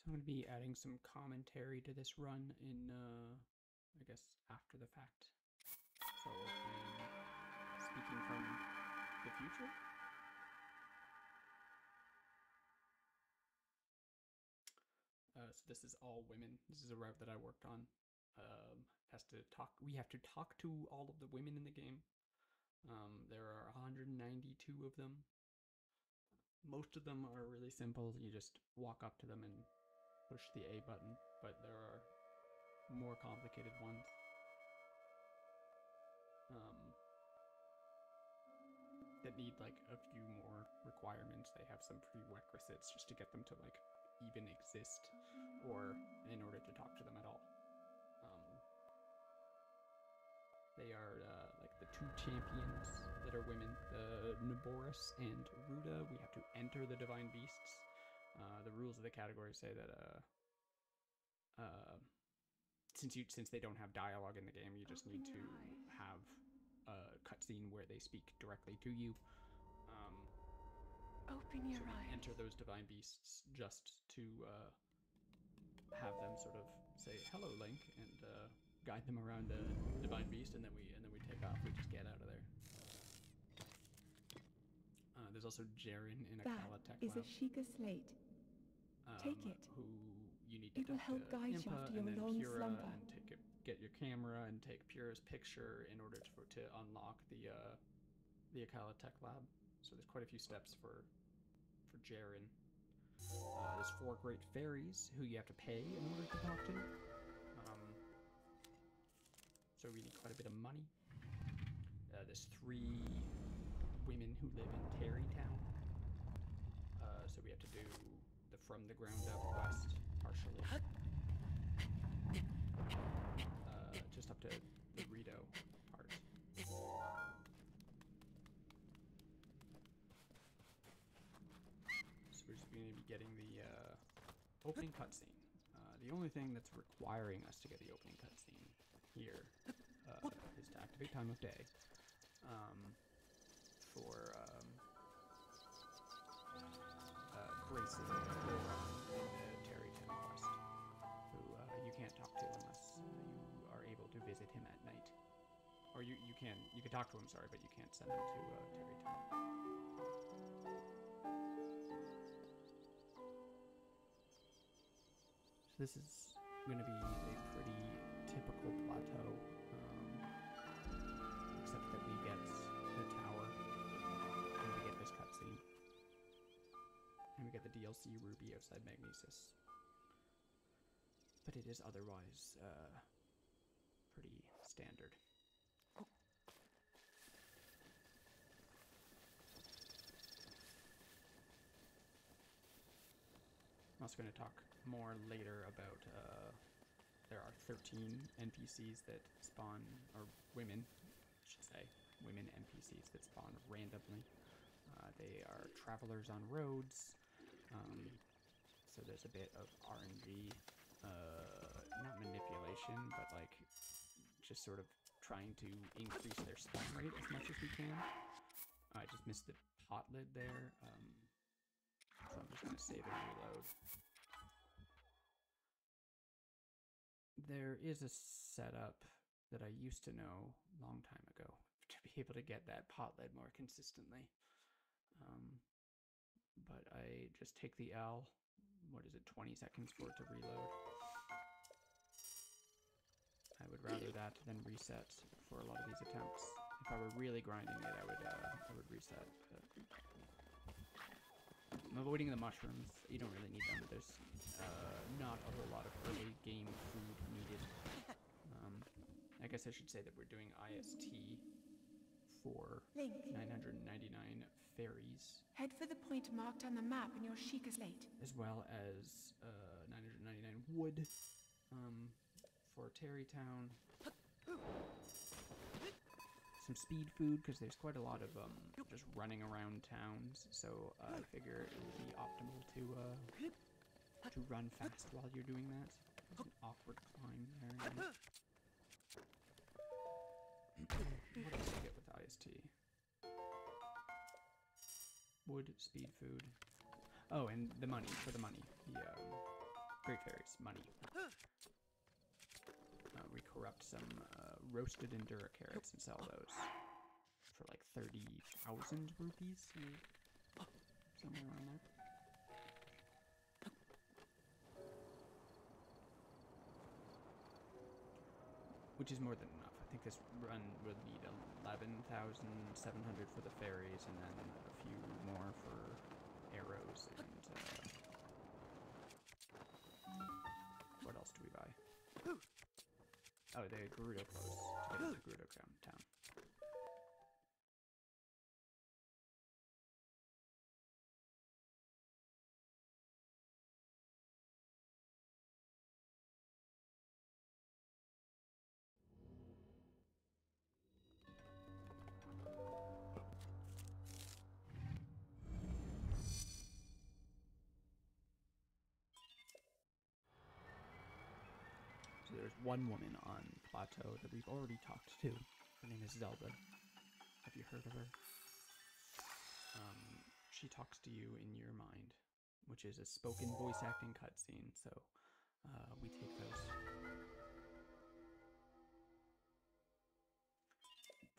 I'm going to be adding some commentary to this run in, I guess, after the fact. So I'm speaking from the future. So this is all women. This is a route that I worked on. We have to talk to all of the women in the game. There are 192 of them. Most of them are really simple. You just walk up to them and push the A button, but there are more complicated ones. That need like a few more requirements. They have some prerequisites just to get them to like even exist, or in order to talk to them at all. They are like the two champions that are women, the Naboris and Ruda. We have to enter the Divine Beasts. The rules of the category say that since they don't have dialogue in the game, you just need to have a cutscene where they speak directly to you. Open your eyes. Enter those Divine Beasts just to have them sort of say hello, Link, and guide them around a Divine Beast, and then we take off. We just get out of there. There's also Jaren in a Kalatech is a Sheikah slate. Take it. Who you need to it will help guide you after your long slumber. And get your camera and take Pura's picture in order to unlock the Akalatech lab. So there's quite a few steps for Jaren. There's 4 great fairies who you have to pay in order to talk to. So we need quite a bit of money. There's 3 women who live in Terrytown. So we have to do the From the Ground Up quest partially. Just up to the Rito part. So we're just going to be getting the opening cutscene. The only thing that's requiring us to get the opening cutscene here is to activate Time of Day for Grace in the Terrytown quest, who you can't talk to unless you are able to visit him at night. Or you can talk to him, sorry, but you can't send him to Terrytown. So this is going to be a pretty typical plateau, except that we get the tower, and we get this cutscene, and we get the DLC Ruby outside Magnesis. But it is otherwise pretty standard. I'm also going to talk more later about there are 13 NPCs that spawn, or women, I should say, women NPCs that spawn randomly. They are travelers on roads, so there's a bit of RNG, not manipulation, but like just sort of trying to increase their spawn rate as much as we can. I just missed the pot lid there. So I'm just going to save and reload. There is a setup that I used to know a long time ago to be able to get that pot lid more consistently. But I just take the L, 20 seconds for it to reload. I would rather that than reset for a lot of these attempts. If I were really grinding it, I would reset. But I'm avoiding the mushrooms. You don't really need them. There's not a whole lot of early game food needed. I guess I should say that we're doing IST for Link. 999 fairies. Head for the point marked on the map in your Sheikah slate. As well as 999 wood for Terrytown. Some speed food, because there's quite a lot of just running around towns, so I figure it would be optimal to run fast while you're doing that. There's an awkward climb there. What else do I get with IST? Wood, speed food. Oh, and the money, for the money. Great fairies, money. We corrupt some roasted Endura carrots and sell those for like 30,000 rupees, somewhere around there. Which is more than enough. I think this run would need 11,700 for the fairies, and then a few more for arrows and what else do we buy? Oh, the Gerudo clothes to get into Gerudo town. There's one woman on Plateau that we've already talked to. Her name is Zelda. Have you heard of her? She talks to you in your mind, which is a spoken voice acting cutscene, so we take those.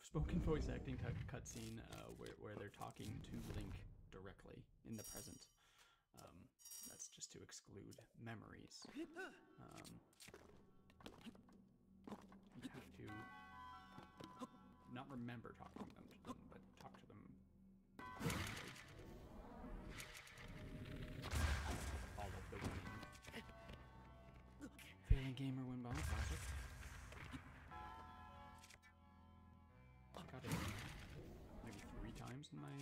Spoken voice acting cutscene where they're talking to Link directly in the present. That's just to exclude memories. You have to not remember talking to them, but talk to them. All of the winning. Failing gamer win bomb classic. I got it maybe 3 times in my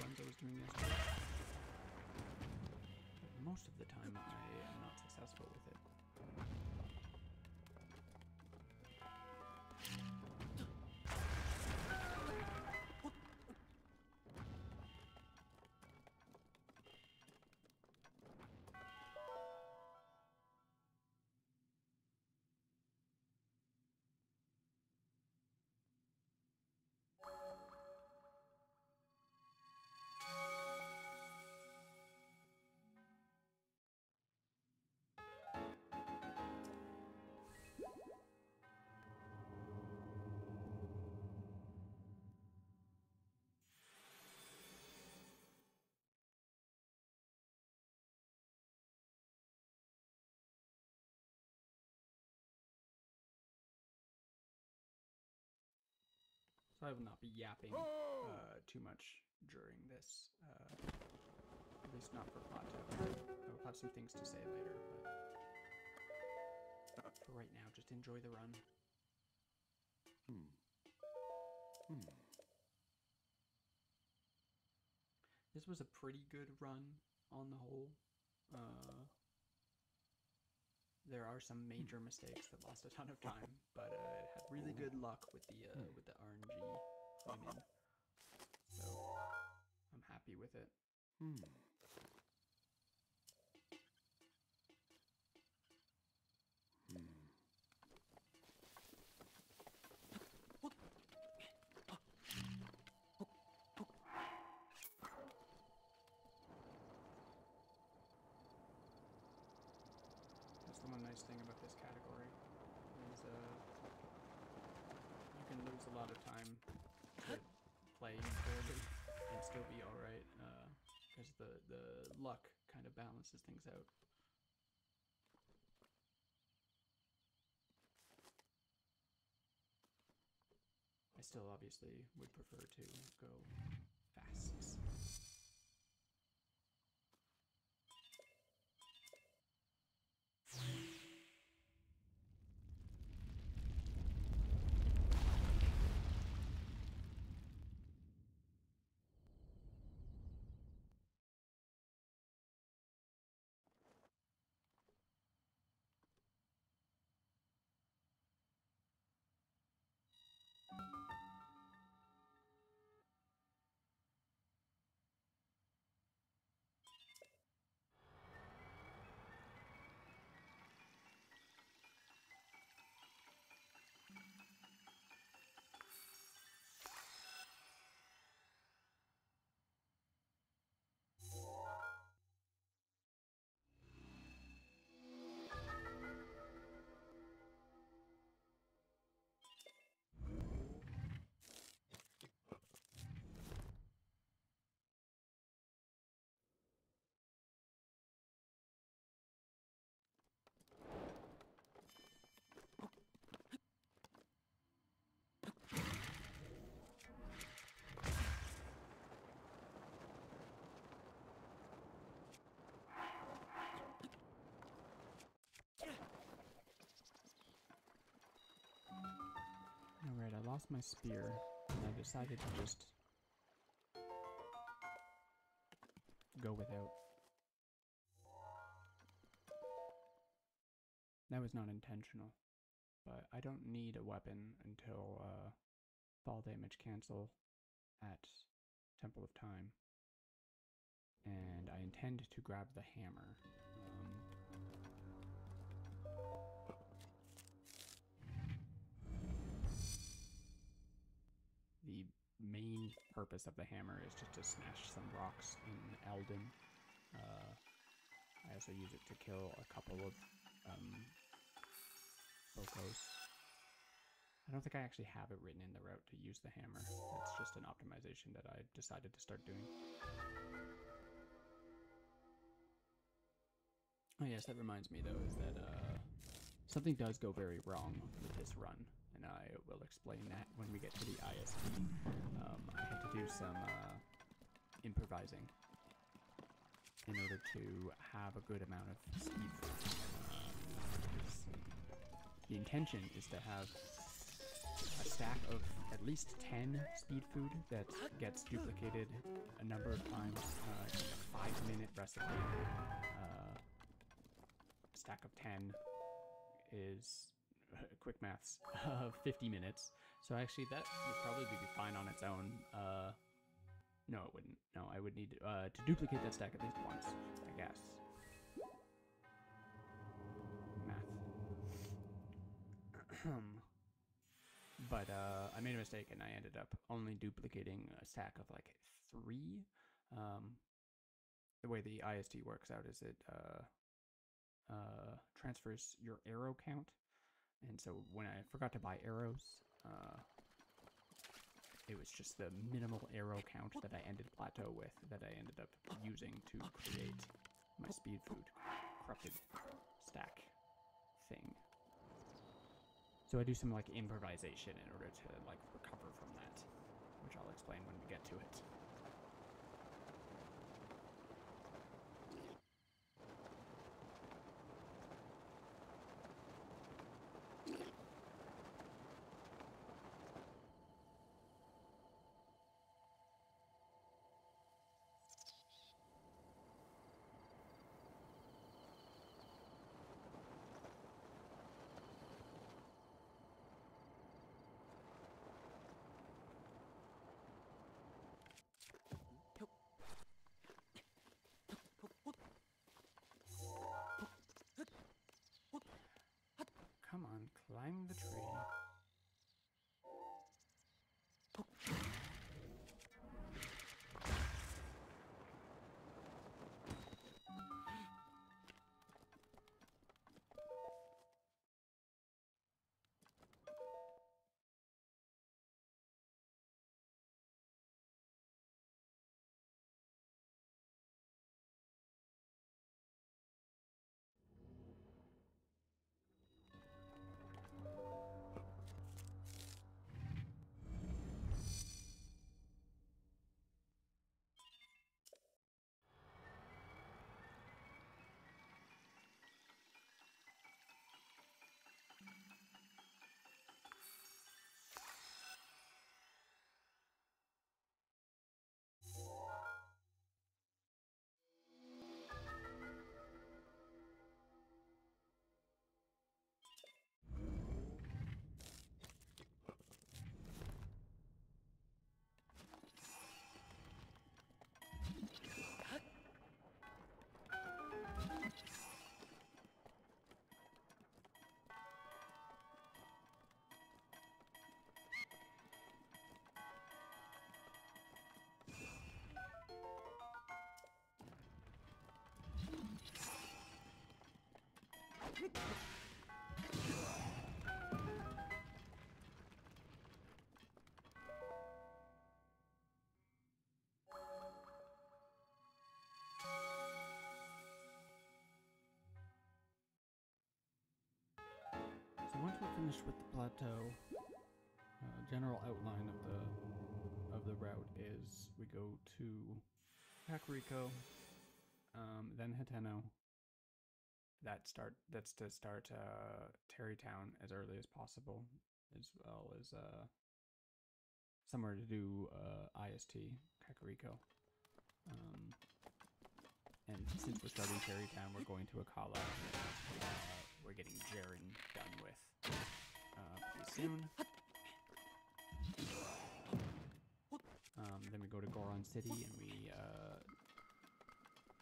runs I was doing yesterday. But most of the time I am not successful with it. So I will not be yapping too much during this, at least not for Plateau. I will have some things to say later, but for right now, just enjoy the run. This was a pretty good run on the whole. There are some major mistakes that lost a ton of time, but it had really good luck with the RNG women, so I'm happy with it. That's the one nice thing about this category, is you can lose a lot of time to playing poorly and still be alright, because the luck kind of balances things out. I still obviously would prefer to go fast. lost my spear, and I decided to just go without. That was not intentional, but I don't need a weapon until fall damage cancel at Temple of Time. And I intend to grab the hammer. The main purpose of the hammer is just to smash some rocks in Eldin. I also use it to kill a couple of Bokos. I don't think I actually have it written in the route to use the hammer. It's just an optimization that I decided to start doing. Oh yes, that reminds me though, is that something does go very wrong with this run, and I will explain that when we get to the ISP. I had to do some improvising in order to have a good amount of speed. The intention is to have a stack of at least 10 speed food that gets duplicated a number of times in a 5-minute recipe. Stack of 10 is, quick maths, 50 minutes. So actually that would probably be fine on its own. No, it wouldn't. No, I would need to duplicate that stack at least once, I guess. Math. But I made a mistake and I ended up only duplicating a stack of like 3. The way the IST works out is it transfers your arrow count, and so when I forgot to buy arrows, it was just the minimal arrow count that I ended plateau with that I ended up using to create my speed food corrupted stack thing. So I do some like improvisation in order to like recover from that, which I'll explain when we get to it. Come on, climb the tree. So once we're finished with the plateau, general outline of the route is we go to Kakariko, then Hateno. That's to start Tarrytown as early as possible, as well as somewhere to do IST, Kakariko. And since we're starting Tarrytown, we're going to Akkala. We're getting Jaren done with pretty soon. Then we go to Goron City, and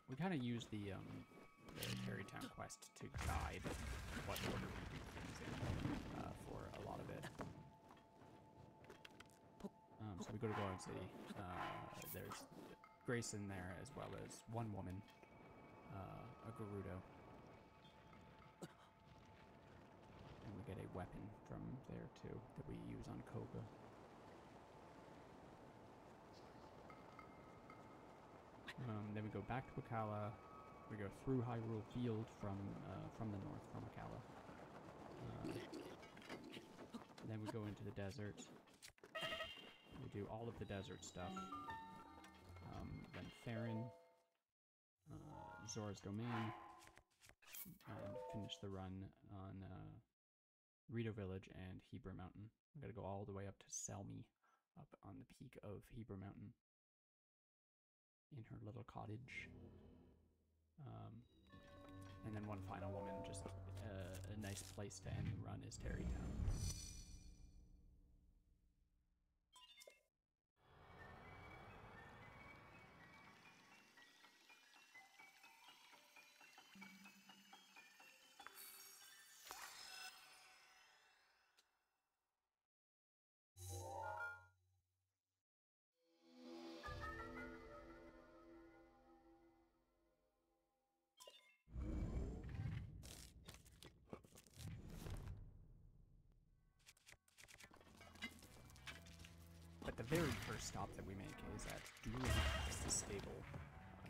we kind of use the Tarrytown quest to guide what order we do things in for a lot of it. So we go to Goron City. There's Grayson there, as well as one woman, a Gerudo. And we get a weapon from there too that we use on Koga. Then we go back to Akkala. We go through Hyrule Field from the north, from Akkala. Then we go into the desert. We do all of the desert stuff. Then Faron, Zora's Domain, and finish the run on Rito Village and Hebra Mountain. We gotta go all the way up to Selmy, up on the peak of Hebra Mountain, in her little cottage. And then one final woman, just a nice place to end the run is Tarrytown. The very first stop that we make is at Dueling Peaks Stable.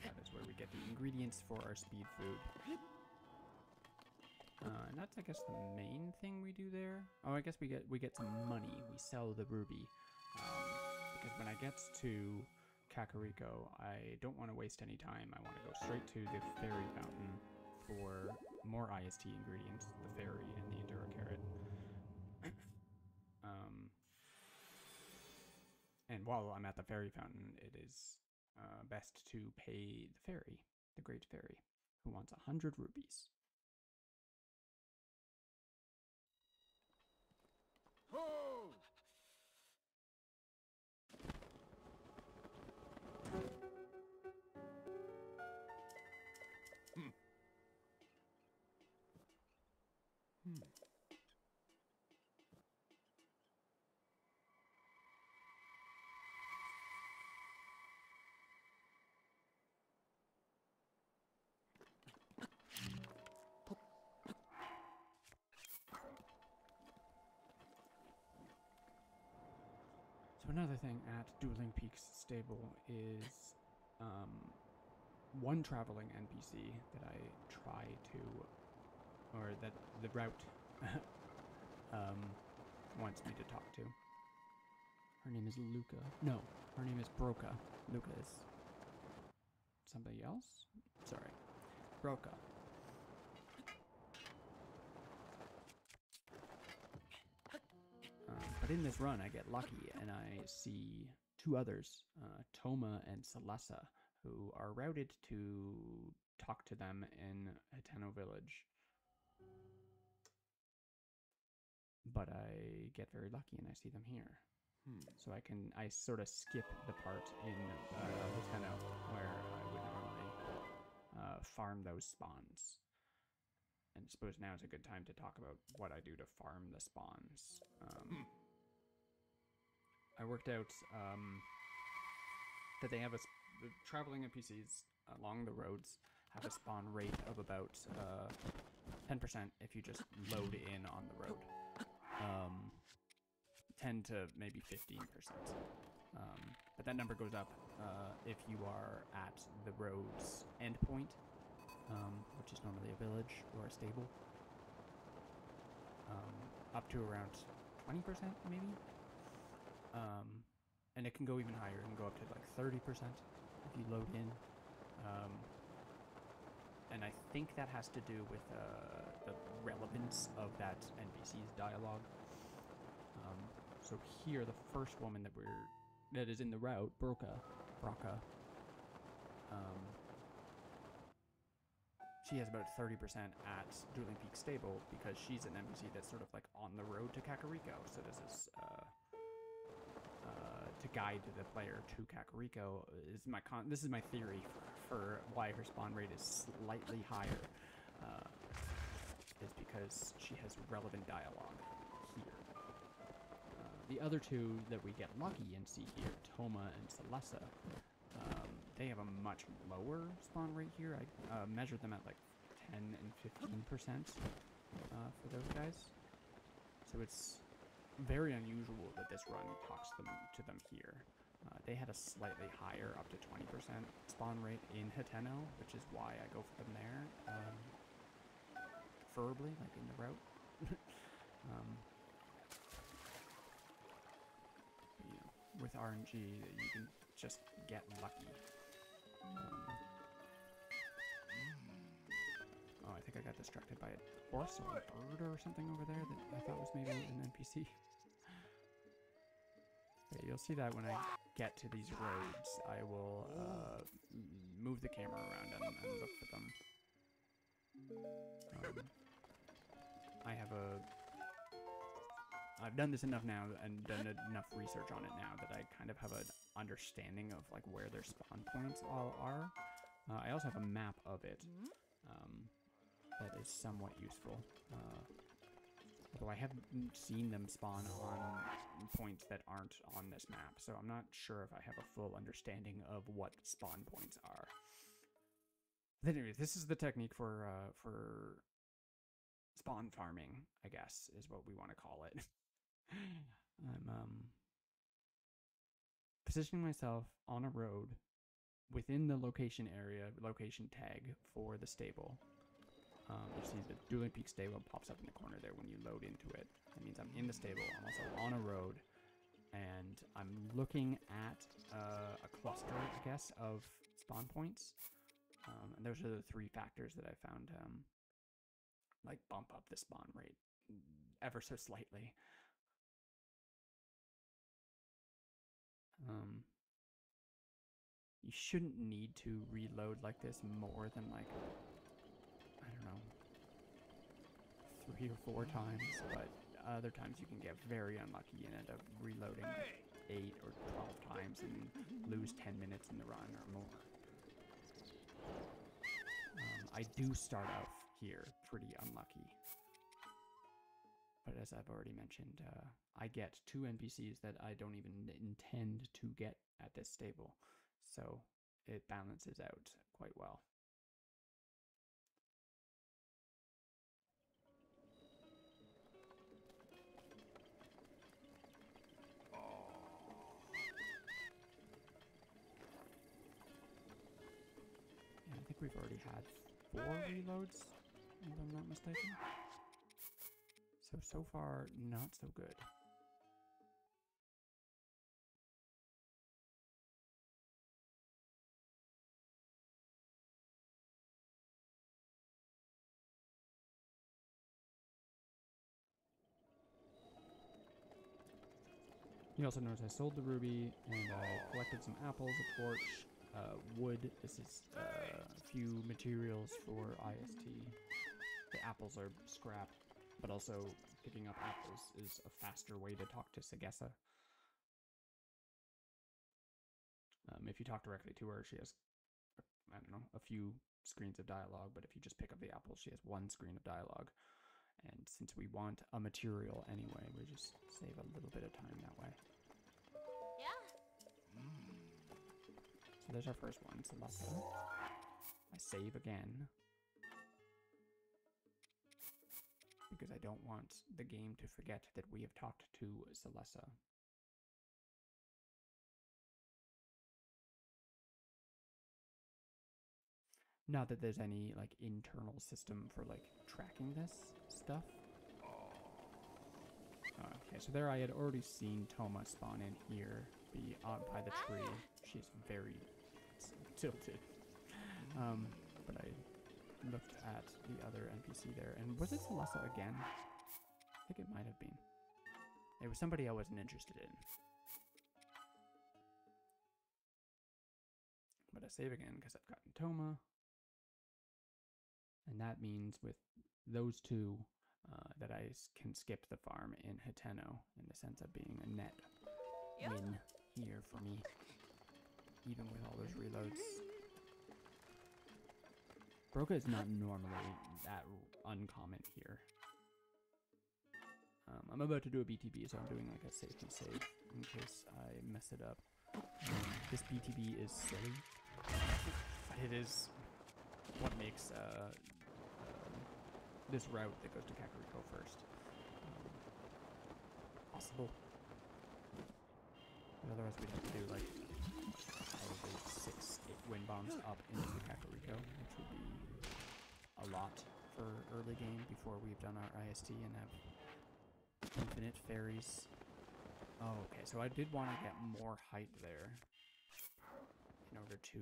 That is where we get the ingredients for our speed food. And that's, I guess, the main thing we do there. Oh, I guess we get some money. We sell the ruby. Because when I get to Kakariko, I don't want to waste any time. I want to go straight to the Fairy Fountain for more IST ingredients, the Fairy and the Endura Carrot. And while I'm at the Fairy Fountain, it is best to pay the fairy, the Great Fairy, who wants 100 rubies. Ho! So another thing at Dueling Peaks Stable is one traveling NPC that I try to, or that the route wants me to talk to. Her name is Luca. No, her name is Broca. Luca is somebody else? Sorry. Broca. But in this run, I get lucky, and I see two others, Toma and Celessa, who are routed to talk to them in Hateno Village. But I get very lucky, and I see them here. So I sort of skip the part in Hateno where I would normally farm those spawns. And I suppose now is a good time to talk about what I do to farm the spawns. I worked out that they have the traveling NPCs along the roads have a spawn rate of about 10% if you just load in on the road. 10 to maybe 15%. But that number goes up if you are at the road's endpoint, which is normally a village or a stable. Up to around 20% maybe. And it can go even higher. It can go up to like 30% if you load in. And I think that has to do with the relevance of that NPC's dialogue. So here, the first woman that is in the route, Broca, she has about 30% at Dueling Peak Stable because she's an NPC that's sort of like on the road to Kakariko. So this is to guide the player to Kakariko. This is my theory for why her spawn rate is slightly higher. Is because she has relevant dialogue here. The other two that we get lucky and see here, Thoma and Celessa, they have a much lower spawn rate here. I measured them at like 10 and 15% for those guys. So it's very unusual that this run talks to them here. They had a slightly higher, up to 20% spawn rate in Hateno, which is why I go for them there. Preferably, like in the route. With RNG, you can just get lucky. Oh, I think I got distracted by a horse or a bird or something over there that I thought was maybe an NPC. Okay, you'll see that when I get to these roads, I will move the camera around and look for them. I've done this enough now and done enough research on it now that I kind of have an understanding of like where their spawn points all are. I also have a map of it that is somewhat useful. Although I haven't seen them spawn on points that aren't on this map, so I'm not sure if I have a full understanding of what spawn points are. But anyway, this is the technique for spawn farming, I guess, is what we want to call it. I'm positioning myself on a road within the location tag for the stable. You see the Dueling Peak Stable pops up in the corner there when you load into it. That means I'm in the stable, I'm also on a road, and I'm looking at a cluster, I guess, of spawn points. And those are the three factors that I found like bump up the spawn rate ever so slightly. You shouldn't need to reload like this more than like, I don't know, 3 or 4 times, but other times you can get very unlucky and end up reloading like 8 or 12 times and lose 10 minutes in the run or more. I do start off here pretty unlucky. But as I've already mentioned, I get 2 NPCs that I don't even intend to get at this stable. So it balances out quite well. Yeah, I think we've already had 4 reloads, if I'm not mistaken. So far, not so good. You also notice I sold the ruby and I collected some apples, a torch, wood. This is a few materials for IST. The apples are scrap, but also picking up apples is a faster way to talk to Sagessa. If you talk directly to her, she has, I don't know, a few screens of dialogue, but if you just pick up the apples, she has 1 screen of dialogue. And since we want a material anyway, we just save a little bit of time that way. Yeah. So there's our first one, Celessa. I save again, because I don't want the game to forget that we have talked to Celessa. Not that there's any like internal system for like tracking this stuff. Okay, so there I had already seen Thoma spawn in here, be out by the tree. She's very tilted. But I looked at the other NPC there, and was it Celessa again? I think it might have been. It was somebody I wasn't interested in. But I save again because I've gotten Toma. And that means with those two that I can skip the farm in Hateno in the sense of being a net win here for me. Even with all those reloads. Broca is not normally that uncommon here. I'm about to do a BTB, so I'm doing like a safety save in case I mess it up. This BTB is silly, but it is what makes this route that goes to Kakariko first possible. But otherwise we'd have to do like probably 6-8 wind bombs up into Kakariko, which would be a lot for early game before we've done our IST and have infinite fairies. Oh, okay, so I did want to get more height there in order to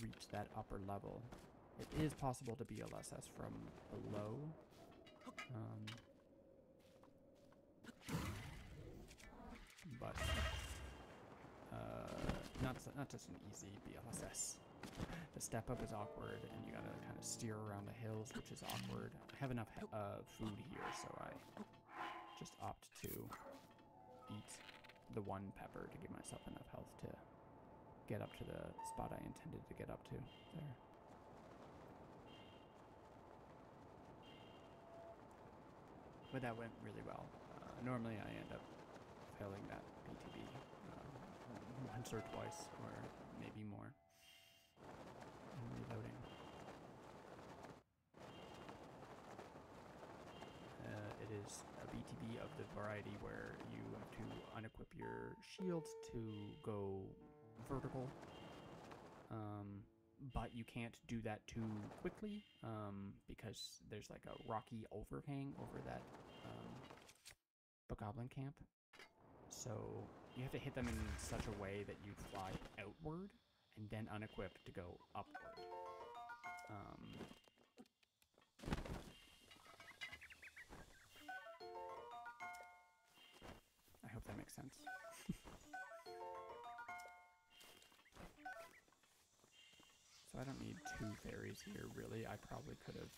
reach that upper level. It is possible to BLSS from below. But not just an easy BLSS. The step up is awkward, and you gotta kind of steer around the hills, which is awkward. I have enough food here, so I just opt to eat the one pepper to give myself enough health to get up to the spot I intended to get up to there. But that went really well. Normally I end up failing that BTB once or twice, or maybe more. And reloading. It is a BTB of the variety where you have to unequip your shield to go vertical. But you can't do that too quickly because there's like a rocky overhang over that Bokoblin camp. So you have to hit them in such a way that you fly outward and then unequip to go upward. I hope that makes sense. So I don't need 2 fairies here, really. I probably could have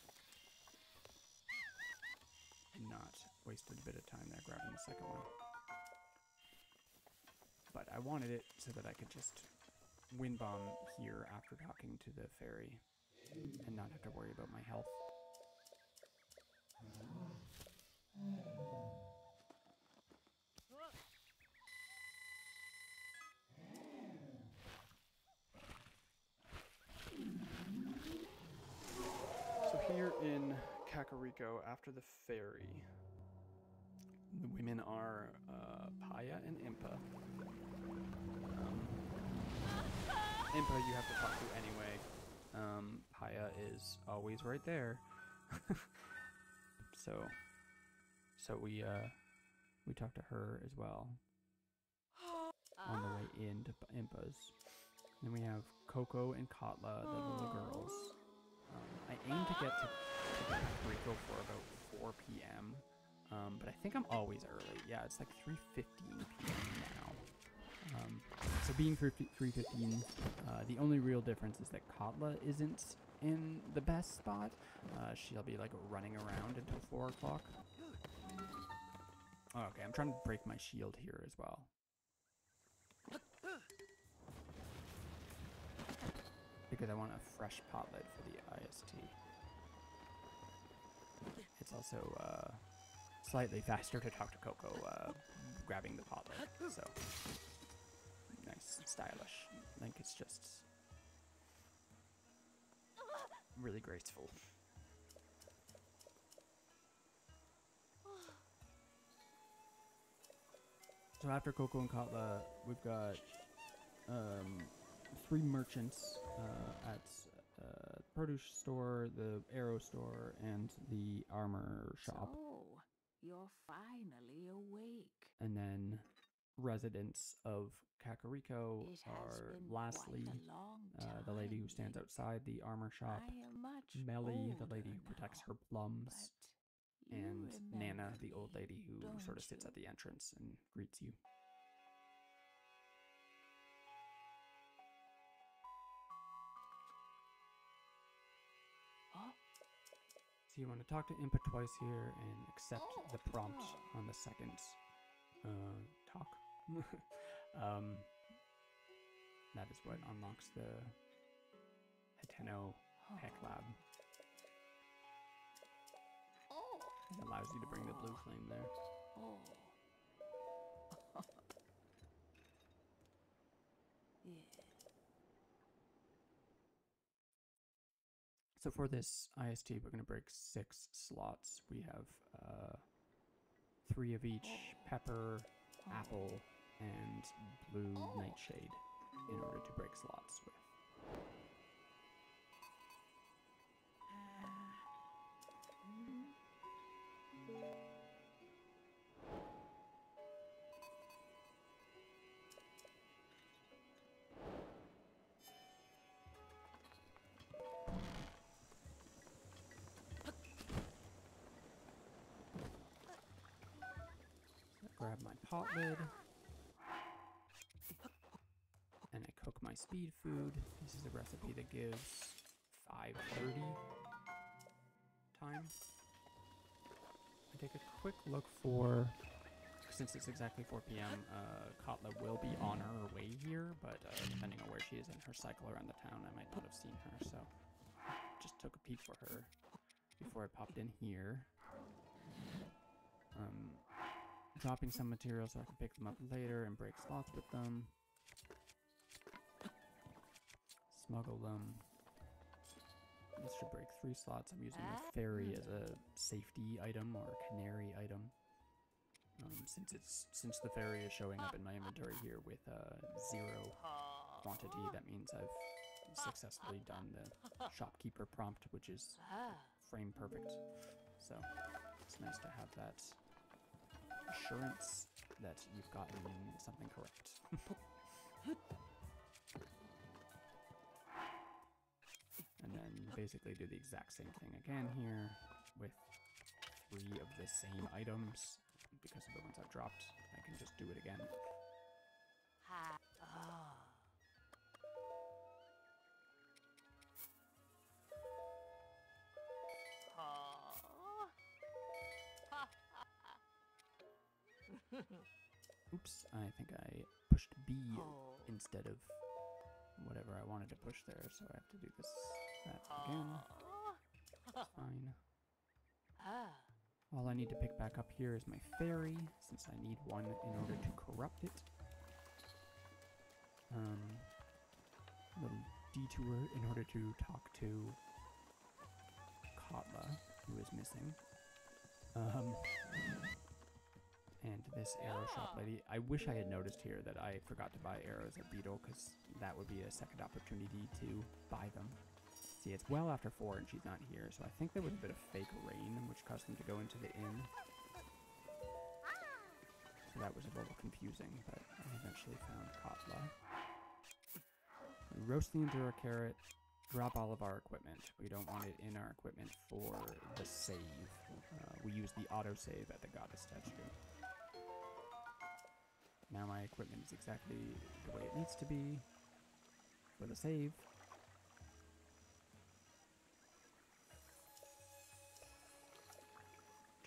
not wasted a bit of time there grabbing the second one. But I wanted it so that I could just wind bomb here after talking to the fairy and not have to worry about my health. So here in Kakariko, after the fairy, the women are Paya and Impa. Impa you have to talk to anyway. Paya is always right there. so we talked to her as well on the way into Impa's. Then we have Coco and Katla, the little girls. I aim to get to Kakariko for about 4 p.m. But I think I'm always early. Yeah, it's like 3:15 p.m. now. So being 3:15, the only real difference is that Katla isn't in the best spot. She'll be like running around until 4 o'clock. Oh, okay, I'm trying to break my shield here as well. Because I want a fresh potlet for the IST. It's also slightly faster to talk to Coco grabbing the potlet, so nice and stylish. Link is just really graceful. So after Coco and Katla, we've got 3 merchants at the produce store, the arrow store, and the armor shop. So, you're finally awake. And then residents of Kakariko are lastly the lady who stands outside the armor shop, Melly, the lady who protects her plums, and Nana, remember the old me, lady who don't sort of sits you? at the entrance and greets you. Oh, So you want to talk to Impa twice here and accept the prompt on the second talk. That is what unlocks the Hateno Heck Lab. It allows you to bring the blue flame there. oh. Yeah. So for this IST, we're going to break 6 slots. We have 3 of each: pepper, apple, and blue nightshade in order to break slots with. Grab my pot lid, and I cook my speed food. This is a recipe that gives 5:30 time. I take a quick look for, since it's exactly 4 p.m., Katla will be on her way here, but depending on where she is in her cycle around the town, I might not have seen her, so just took a peek for her before I popped in here. Dropping some materials so I can pick them up later and break slots with them. Smuggle them. This should break 3 slots. I'm using the fairy as a safety item or a canary item. Since the fairy is showing up in my inventory here with 0 quantity, that means I've successfully done the shopkeeper prompt, which is frame perfect. So it's nice to have that assurance that you've gotten something correct. And then basically do the exact same thing again here with 3 of the same items. Because of the ones I've dropped, I can just do it again. Oops, I think I pushed B instead of whatever I wanted to push there, so I have to do that again. That's fine. All I need to pick back up here is my fairy, since I need one in order to corrupt it. Little detour in order to talk to Katla, who is missing. And this arrow shop lady. I wish I had noticed here that I forgot to buy arrows at Beetle, because that would be a second opportunity to buy them. See, it's well after 4 and she's not here, so I think there was a bit of fake rain, which caused them to go into the inn. So that was a little confusing, but I eventually found Katla. We roast the Endura carrot, drop all of our equipment. We don't want it in our equipment for the save. We use the autosave at the goddess statue. Now my equipment is exactly the way it needs to be for the save.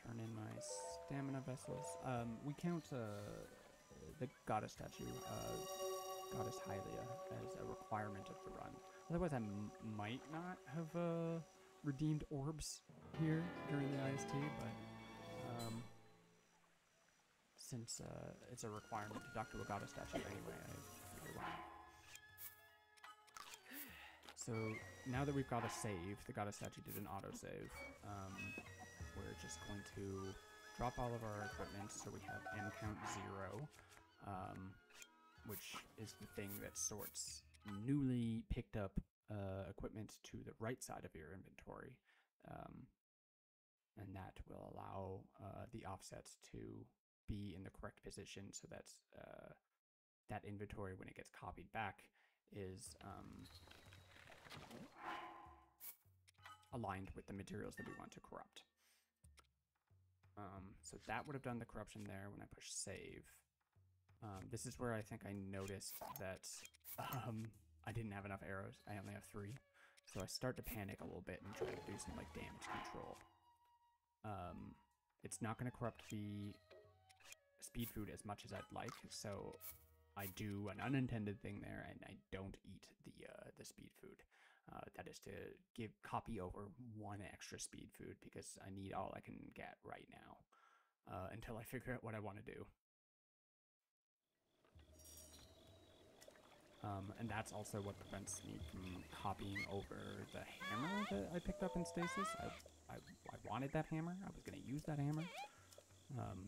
Turn in my stamina vessels. We count the goddess statue, Goddess Hylia, as a requirement of the run. Otherwise, I might not have redeemed orbs here during the IST, but since it's a requirement to talk to a goddess statue anyway, I figured why not. So now that we've got a save, the goddess statue did an autosave. We're just going to drop all of our equipment, so we have M count 0, which is the thing that sorts newly picked up equipment to the right side of your inventory, and that will allow the offsets to be in the correct position, so that that inventory, when it gets copied back, is aligned with the materials that we want to corrupt. So that would have done the corruption there when I push save. This is where I think I noticed that I didn't have enough arrows. I only have 3. So I start to panic a little bit and try to do some like damage control. It's not going to corrupt the speed food as much as I'd like, so I do an unintended thing there, and I don't eat the speed food. That is to copy over 1 extra speed food because I need all I can get right now until I figure out what I want to do. And that's also what prevents me from copying over the hammer that I picked up in Stasis. I wanted that hammer. I was going to use that hammer.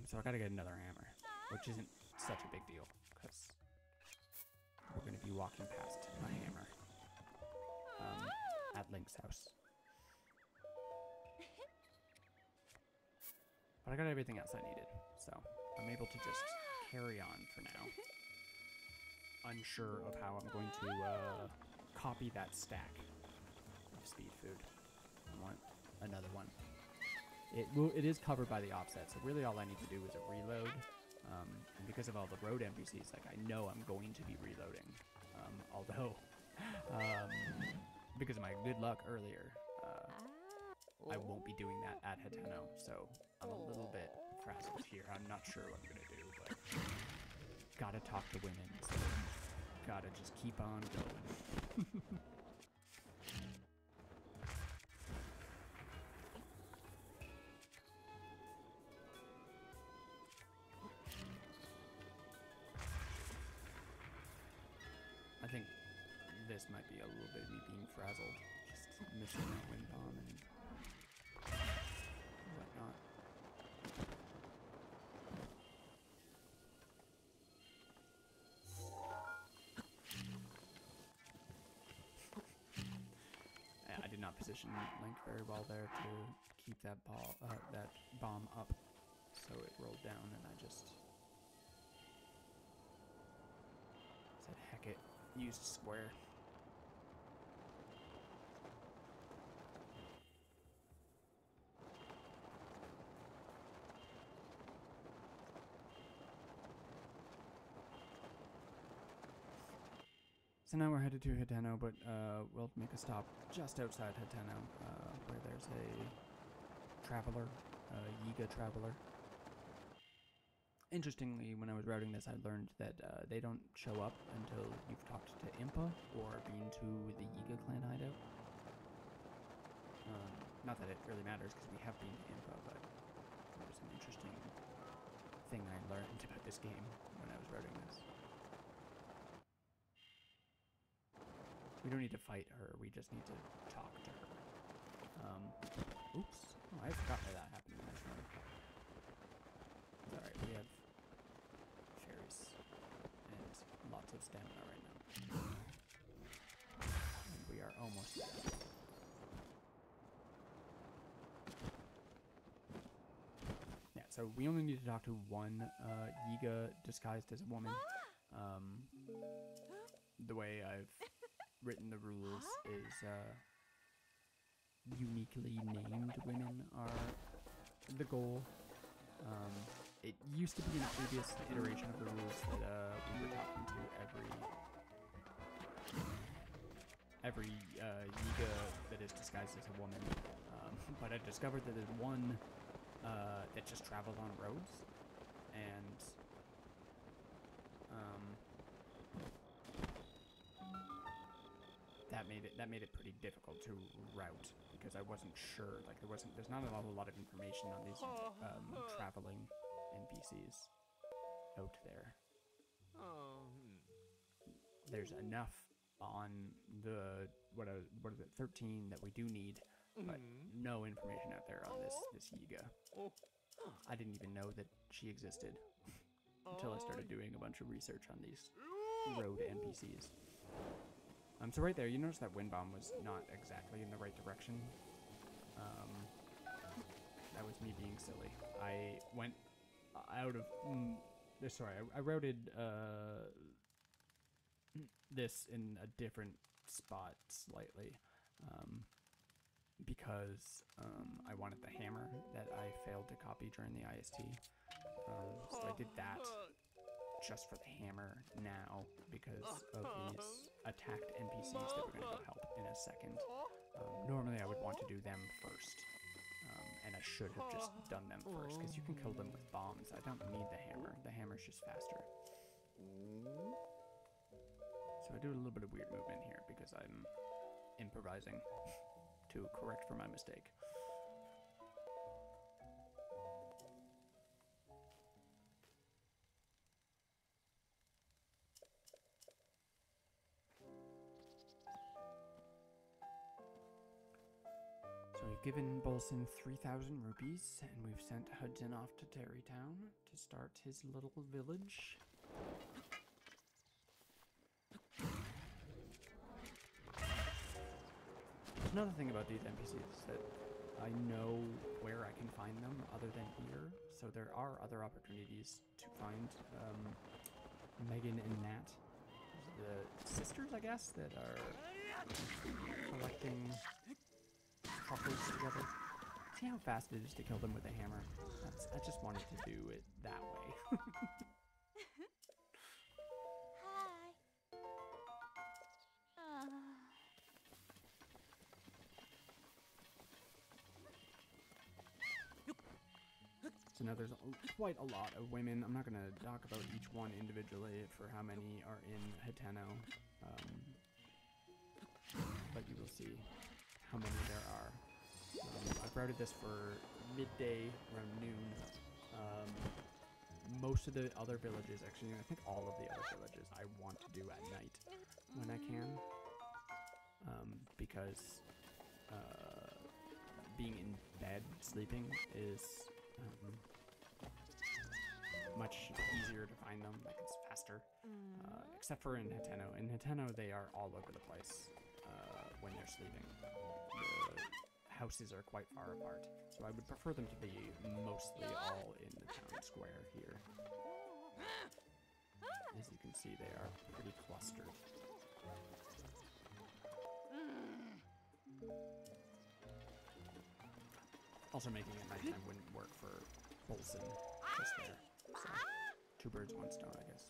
So I got to get another hammer, which isn't such a big deal because we're going to be walking past a hammer at Link's house. But I got everything else I needed, so I'm able to just carry on for now. Unsure of how I'm going to copy that stack of speed food. I want another one. It is covered by the offset, so really all I need to do is a reload. And because of all the road NPCs, like I know I'm going to be reloading. Although, because of my good luck earlier, I won't be doing that at Hateno, so I'm a little bit frazzled here. I'm not sure what I'm gonna do, but gotta talk to women, so gotta just keep on going. I think this might be a little bit of me being frazzled, just missing that wind bomb and whatnot. I did not position Link very well there to keep that bomb up, so it rolled down, and I just said, heck it. Used square. So now we're headed to Hateno, but we'll make a stop just outside Hateno, where there's a traveler, a Yiga traveler. Interestingly, when I was routing this, I learned that they don't show up until you've talked to Impa or been to the Yiga clan hideout. Not that it really matters because we have been to Impa, but it was an interesting thing I learned about this game when I was routing this. We don't need to fight her, we just need to talk to her. Oops. Oh, I forgot that that happened in this one. Alright, we have fairies and lots of stamina right now. And we are almost there. Yeah, so we only need to talk to one Yiga disguised as a woman. The way I've written the rules is uniquely named women are the goal. It used to be in a previous iteration of the rules that we were talking to every Yiga that is disguised as a woman, but I discovered that there's one that just travels on roads, and that made it pretty difficult to route because I wasn't sure. Like there's not a lot of information on these traveling NPCs out there. There's enough on the what is it 13 that we do need, but no information out there on this Yiga. I didn't even know that she existed until I started doing a bunch of research on these road NPCs. So right there, you notice that wind bomb was not exactly in the right direction. That was me being silly. I went out of... sorry, I routed this in a different spot slightly. because I wanted the hammer that I failed to copy during the IST. So I did that just for the hammer now because of these attacked NPCs that we're going to go help in a second. Normally I would want to do them first, and I should have just done them first because you can kill them with bombs. I don't need the hammer. The hammer's just faster. So I do a little bit of weird movement here because I'm improvising to correct for my mistake. So we've given Bolson 3,000 rupees, and we've sent Hudson off to Terrytown to start his little village. Another thing about these NPCs is that I know where I can find them other than here, so there are other opportunities to find Megan and Nat, the sisters, I guess, that are collecting truffles together. See how fast it is to kill them with a hammer? I just wanted to do it that way. So now there's quite a lot of women. I'm not going to talk about each one individually for how many are in Hateno, but you will see how many there are. I've routed this for midday, around noon. Most of the other villages, actually, I think all of the other villages I want to do at night when I can, because being in bed sleeping is much easier to find them, like it's faster, except for in Hateno. In Hateno, they are all over the place when they're sleeping. The houses are quite far apart, so I would prefer them to be mostly all in the town square here. As you can see, they are pretty clustered. Also, making it nighttime wouldn't work for Bolson just there. So, two birds, one stone, I guess.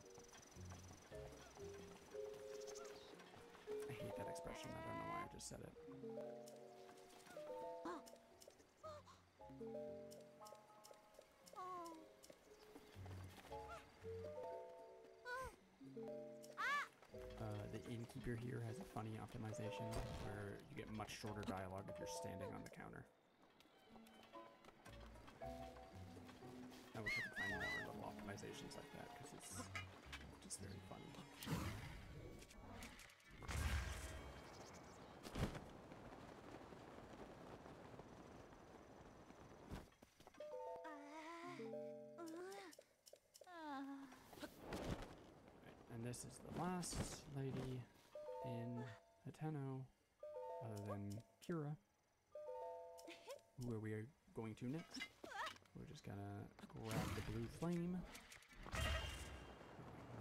I hate that expression. I don't know why I just said it. The innkeeper here has a funny optimization where you get much shorter dialogue if you're standing on the counter. I wish I could find more little optimizations like that because it's just very funny. And this is the last lady in Hateno, other than Kira, where we are going to next. We're just gonna grab the blue flame. We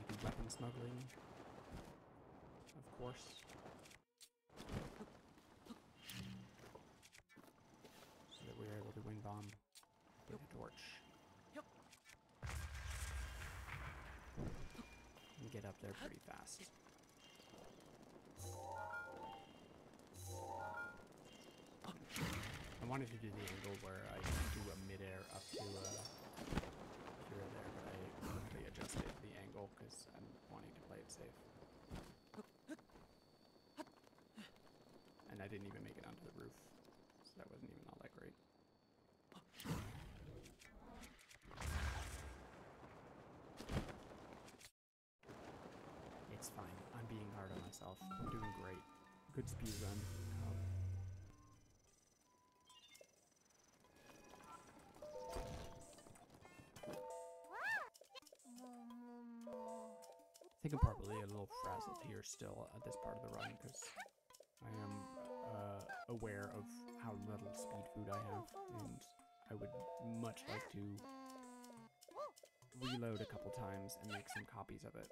do weapon smuggling, of course. So that we're able to win bomb with a torch. And get up there pretty fast. I wanted to do the angle where I do a mid-air up to here or there, but I quickly adjusted the angle because I'm wanting to play it safe. And I didn't even make it onto the roof, so that wasn't even all that great. It's fine. I'm being hard on myself. I'm doing great. Good speed run. I think I'm probably a little frazzled here still at this part of the run because I am aware of how little speed food I have, and I would much like to reload a couple times and make some copies of it.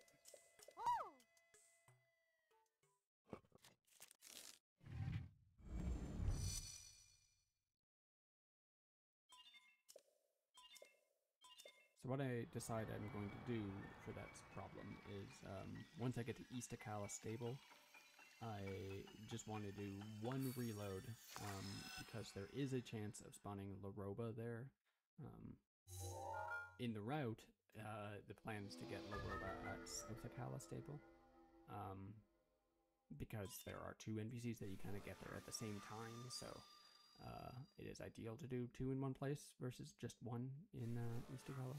what I decide I'm going to do for that problem is, once I get to East Akala Stable, I just want to do one reload, because there is a chance of spawning Laroba there. In the route, the plan is to get Laroba at South Akala Stable, because there are 2 NPCs that you kind of get there at the same time, so it is ideal to do 2 in one place versus just 1 in East Akala.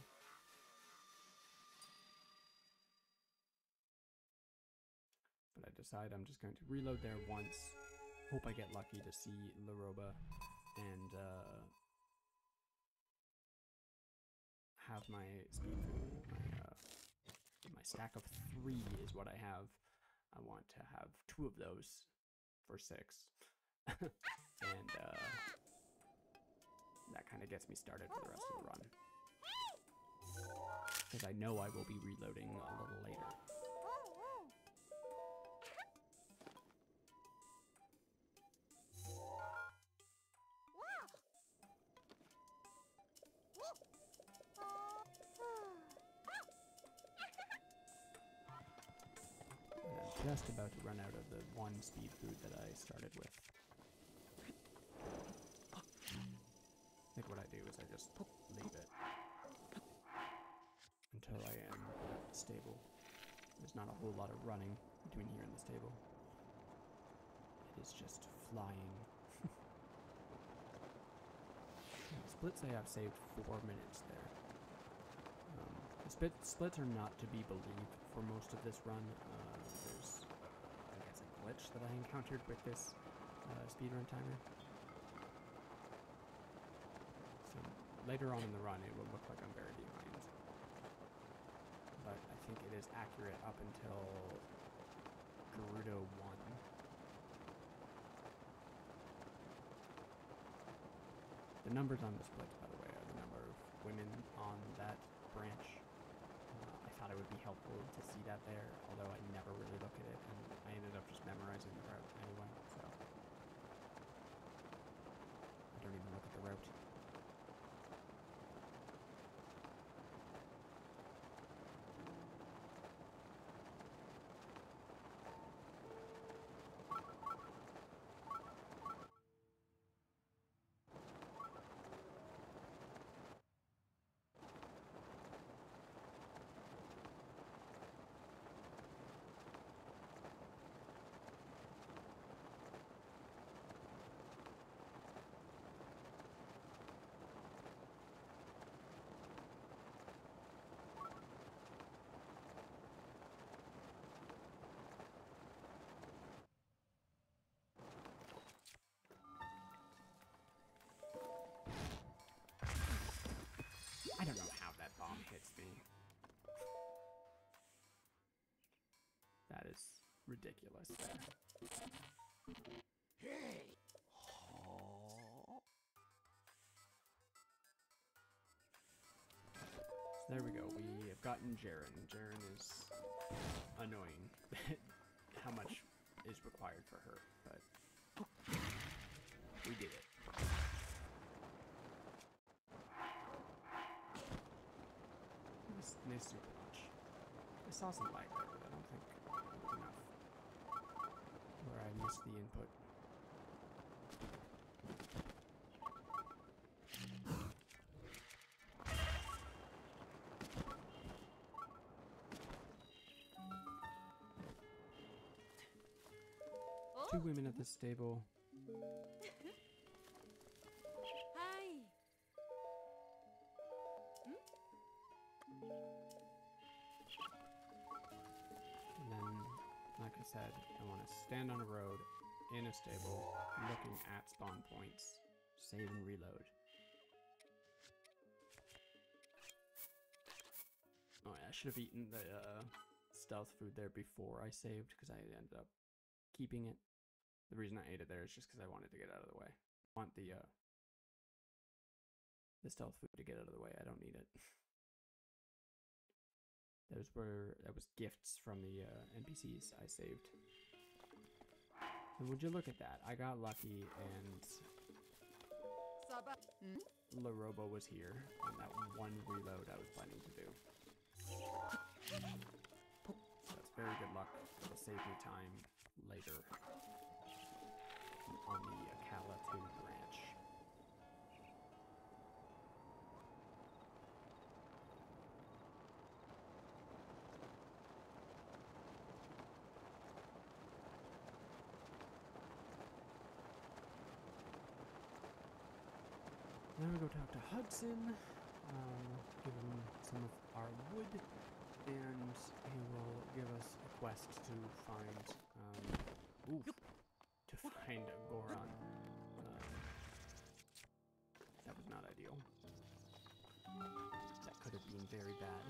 But I decide I'm just going to reload there once, hope I get lucky to see Laroba, and have my speed food. My stack of 3 is what I have. I want to have 2 of those for 6. And that kind of gets me started for the rest of the run. Because I know I will be reloading a little later. Just about to run out of the 1 speed food that I started with. I think what I do is I just leave it until I am at the stable. There's not a whole lot of running between here and the stable. It is just flying. The splits I have saved 4 minutes there. The splits are not to be believed for most of this run. There's, I guess, a glitch that I encountered with this speedrun timer. So later on in the run, it will look like I'm very behind. But I think it is accurate up until Gerudo 1. The numbers on the splits, by the way, are the number of women on that branch. I thought it would be helpful to see that there, although I never really look at it, and I ended up just memorizing the route anyway, so I don't even look at the route. I don't know how that bomb hits me. That is ridiculous there. So there we go, we have gotten Jaren. Jaren is annoying how much is required for her, but we did it. Missed super much. I saw some lag there, but I don't think it was enough. Where I missed the input. Oh. 2 women at this stable. Hi. And then, like I said, I want to stand on a road in a stable, looking at spawn points, save and reload. Oh yeah, I should have eaten the stealth food there before I saved, because I ended up keeping it. The reason I ate it there is just because I wanted to get out of the way. I want the stealth food to get out of the way. I don't need it. That was gifts from the NPCs I saved. And would you look at that? I got lucky and Larobo was here, and that one reload I was planning to do. So that's very good luck. It'll save me time later on the Akkala 2 branch. Now we go talk to Hudson, give him some of our wood, and he will give us a quest to find, a Goron. That was not ideal. That could have been very bad.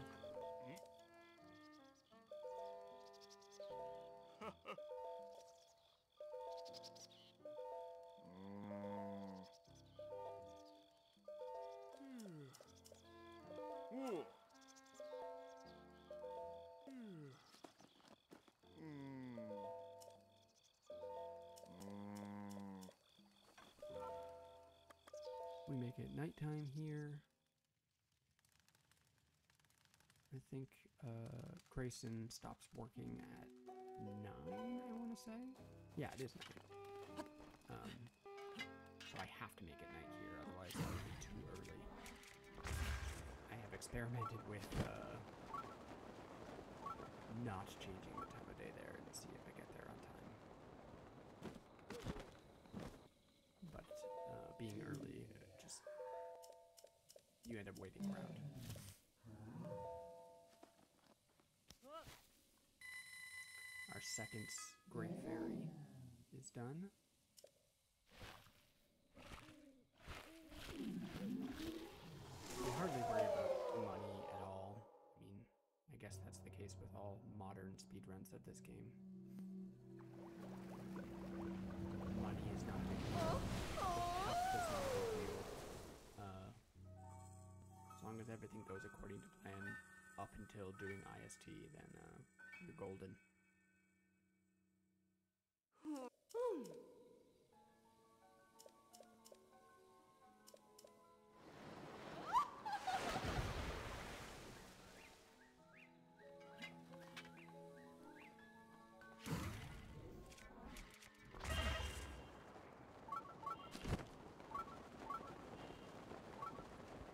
We make it nighttime here. I think Grayson stops working at 9, I want to say. Yeah, it is 9. So I have to make it night here, otherwise that would be too early. I have experimented with not changing the time of day there and see if I get there on time. But being early, you end up waiting around. Our second Great Fairy is done. We hardly worry about money at all. I mean, I guess that's the case with all modern speedruns of this game. Money is not a big deal. Health is not a big deal. As long as everything goes according to plan up until doing IST, then you're golden.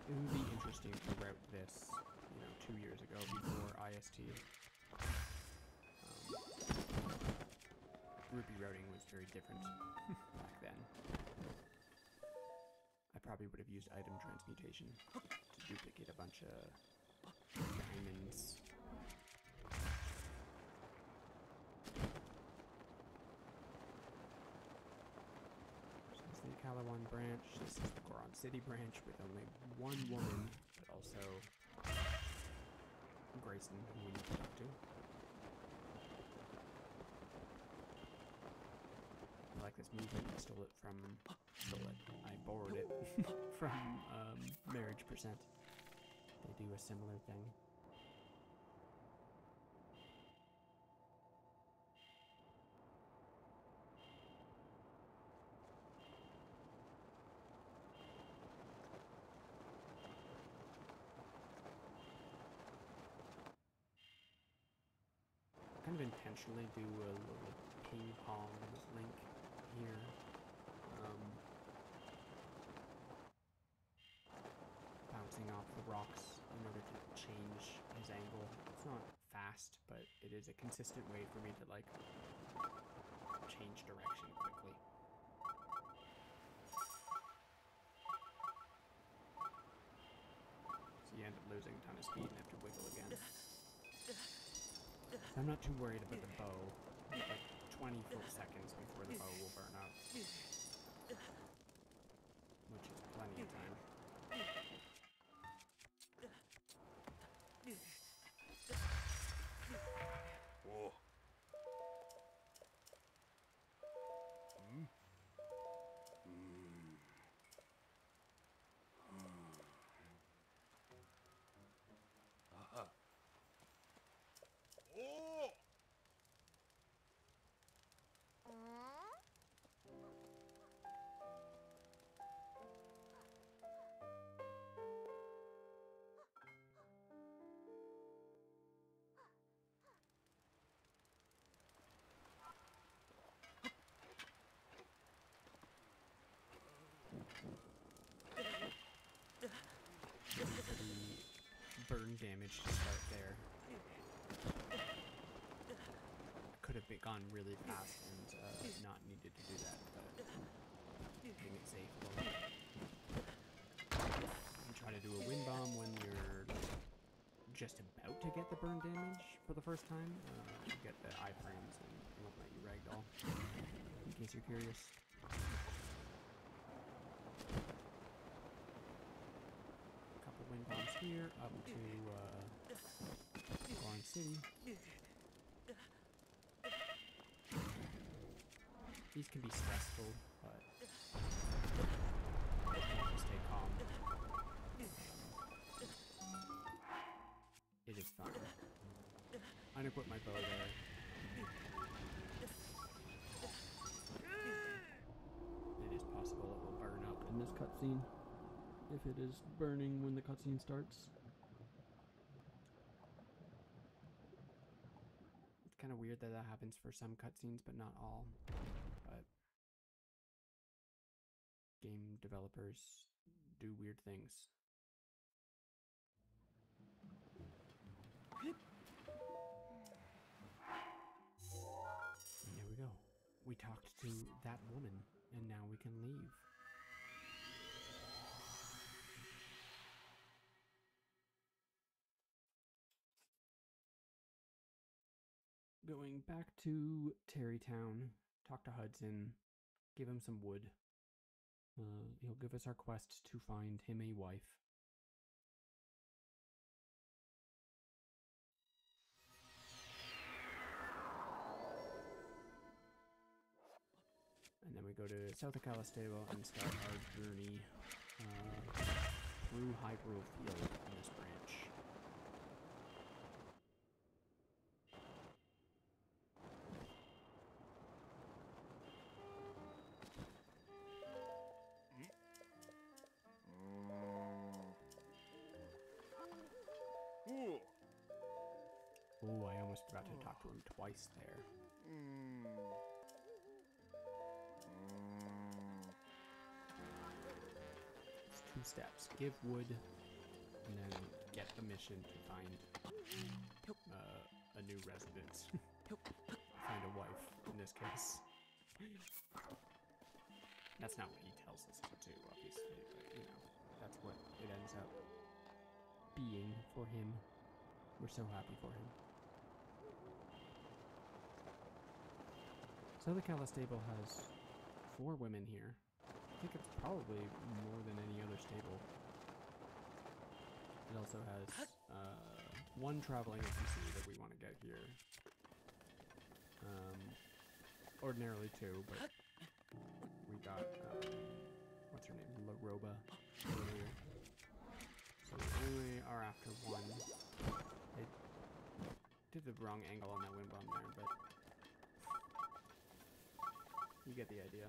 It would be interesting to route this, 2 years ago before IST. Ruby routing was very different back then. I probably would have used item transmutation to duplicate a bunch of diamonds. The Akkala 1 branch. This is the Goron City branch with only one woman, but also Grayson, who we need to talk to. I like this movement. I stole it. I borrowed it from Marriage Percent. They do a similar thing. Kind of intentionally do a little ping pong link here. Bouncing off the rocks in order to change his angle. It's not fast, but it is a consistent way for me to change direction quickly. So you end up losing a ton of speed and have to wiggle again. I'm not too worried about the bow. Like 20 full seconds before the bow will burn out. Which is plenty of time. Whoa. damage to start there. Could have gone really fast and not needed to do that, but playing it safe. You try to do a wind bomb when you're just about to get the burn damage for the first time. You get the iframes and it won't let you ragdoll, in case you're curious. A couple wind bombs here, up to Goron City. These can be stressful, but just stay calm. It is fine. I'm gonna put my bow there. It is possible it will burn up in this cutscene, if it is burning when the cutscene starts. It's kind of weird that that happens for some cutscenes, but not all. But game developers do weird things. And there we go. We talked to that woman, and now we can leave. Going back to Tarrytown, talk to Hudson, give him some wood. He'll give us our quest to find him a wife. And then we go to South of Calistable and start our journey through Hyrule Field in this branch. Oh, I almost forgot to talk to him twice there. It's 2 steps. Give wood, and then get the mission to find a new residence. Find a wife, in this case. That's not what he tells us to do, obviously, but, you know, that's what it ends up being for him. We're so happy for him. So the Calistable has 4 women here. I think it's probably more than any other stable. It also has 1 traveling NPC that we want to get here. Ordinarily 2, but we got, what's her name? Laroba earlier. So we only are after 1. I did the wrong angle on that wind bomb there, but you get the idea.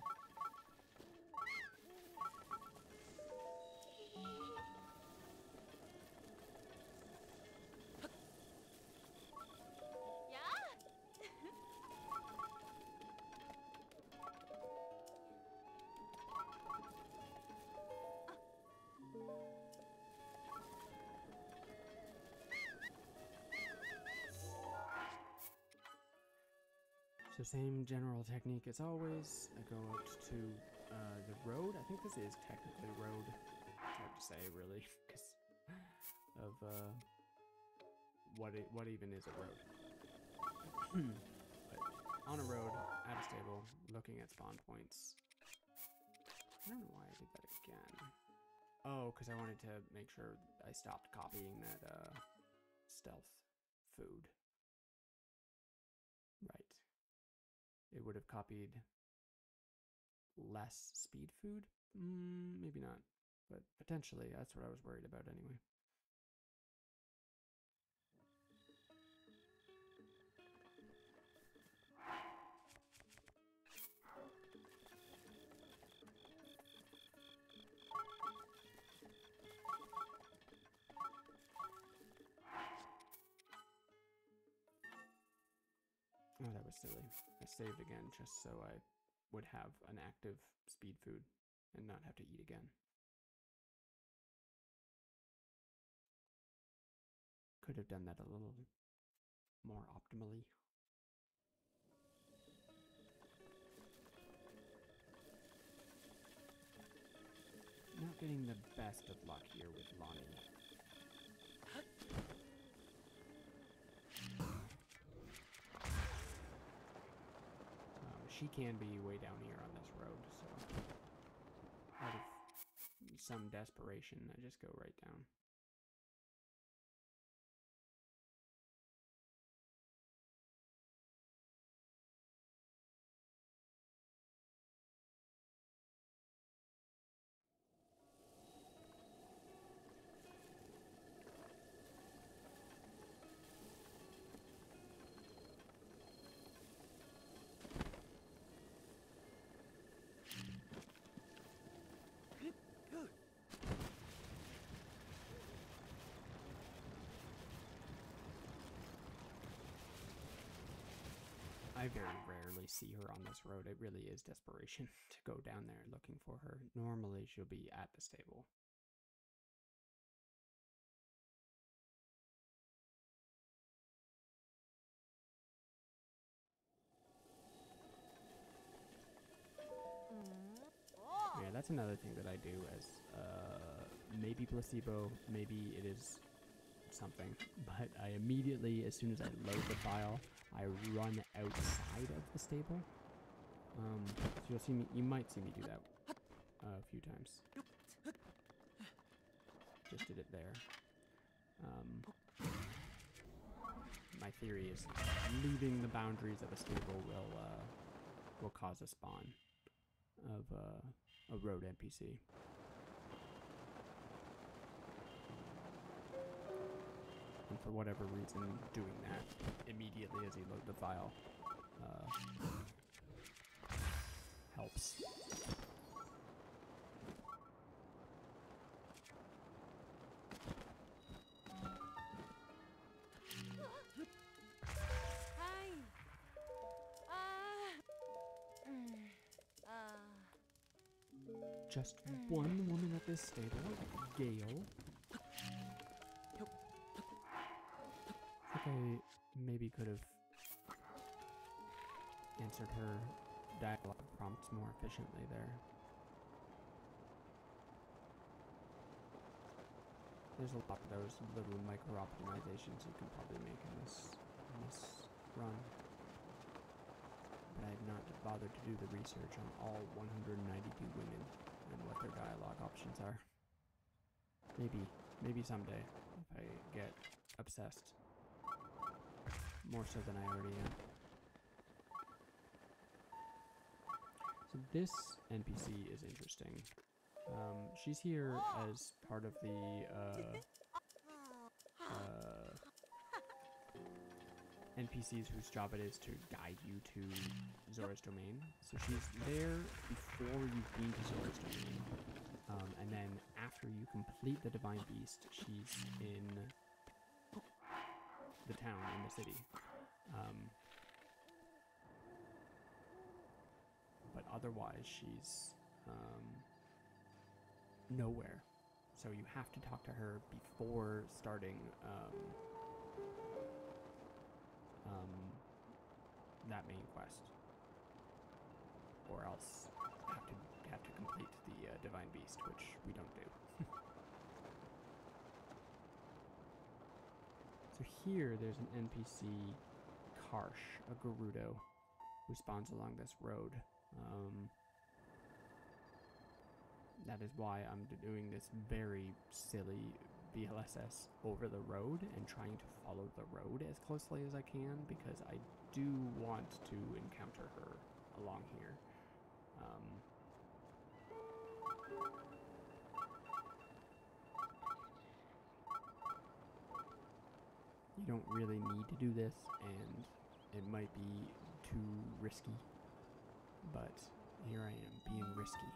So same general technique as always. I go out to the road. I think this is technically a road. It's hard to say really, because of what even is a road. But on a road, at a stable, looking at spawn points. I don't know why I did that again. Oh, because I wanted to make sure I stopped copying that stealth food. Right. It would have copied less speed food? Maybe not, but potentially. That's what I was worried about anyway. Oh, that was silly. I saved again just so I would have an active speed food and not have to eat again. could have done that a little more optimally. Not getting the best of luck here with Lonnie. She can be way down here on this road, so out of some desperation, I just go right down. I very rarely see her on this road. It really is desperation to go down there looking for her. Normally she'll be at the stable. Yeah, that's another thing that I do as maybe placebo, maybe it is something, but I immediately, as soon as I load the file, I run outside of the stable. So you'll see me, you might see me do that a few times. Just did it there. My theory is leaving the boundaries of a stable will cause a spawn of a road NPC. And for whatever reason, doing that immediately as you load the file helps. Just one woman at this stable, Gale. I think I maybe could have answered her dialogue prompts more efficiently there. There's a lot of those little micro optimizations you can probably make in this run. But I have not bothered to do the research on all 192 women and what their dialogue options are. Maybe someday, if I get obsessed. More so than I already am. So this NPC is interesting. She's here as part of the NPCs whose job it is to guide you to Zora's Domain. So she's there before you've been to Zora's Domain. And then after you complete the Divine Beast, she's in the town, in the city. But otherwise, she's nowhere. So you have to talk to her before starting that main quest, or else have to complete the Divine Beast, which we don't do. So here, there's an NPC, Karsh, a Gerudo, who spawns along this road. That is why I'm doing this very silly VLSS over the road and trying to follow the road as closely as I can, because I do want to encounter her along here. You don't really need to do this, and it might be too risky, but here I am being risky.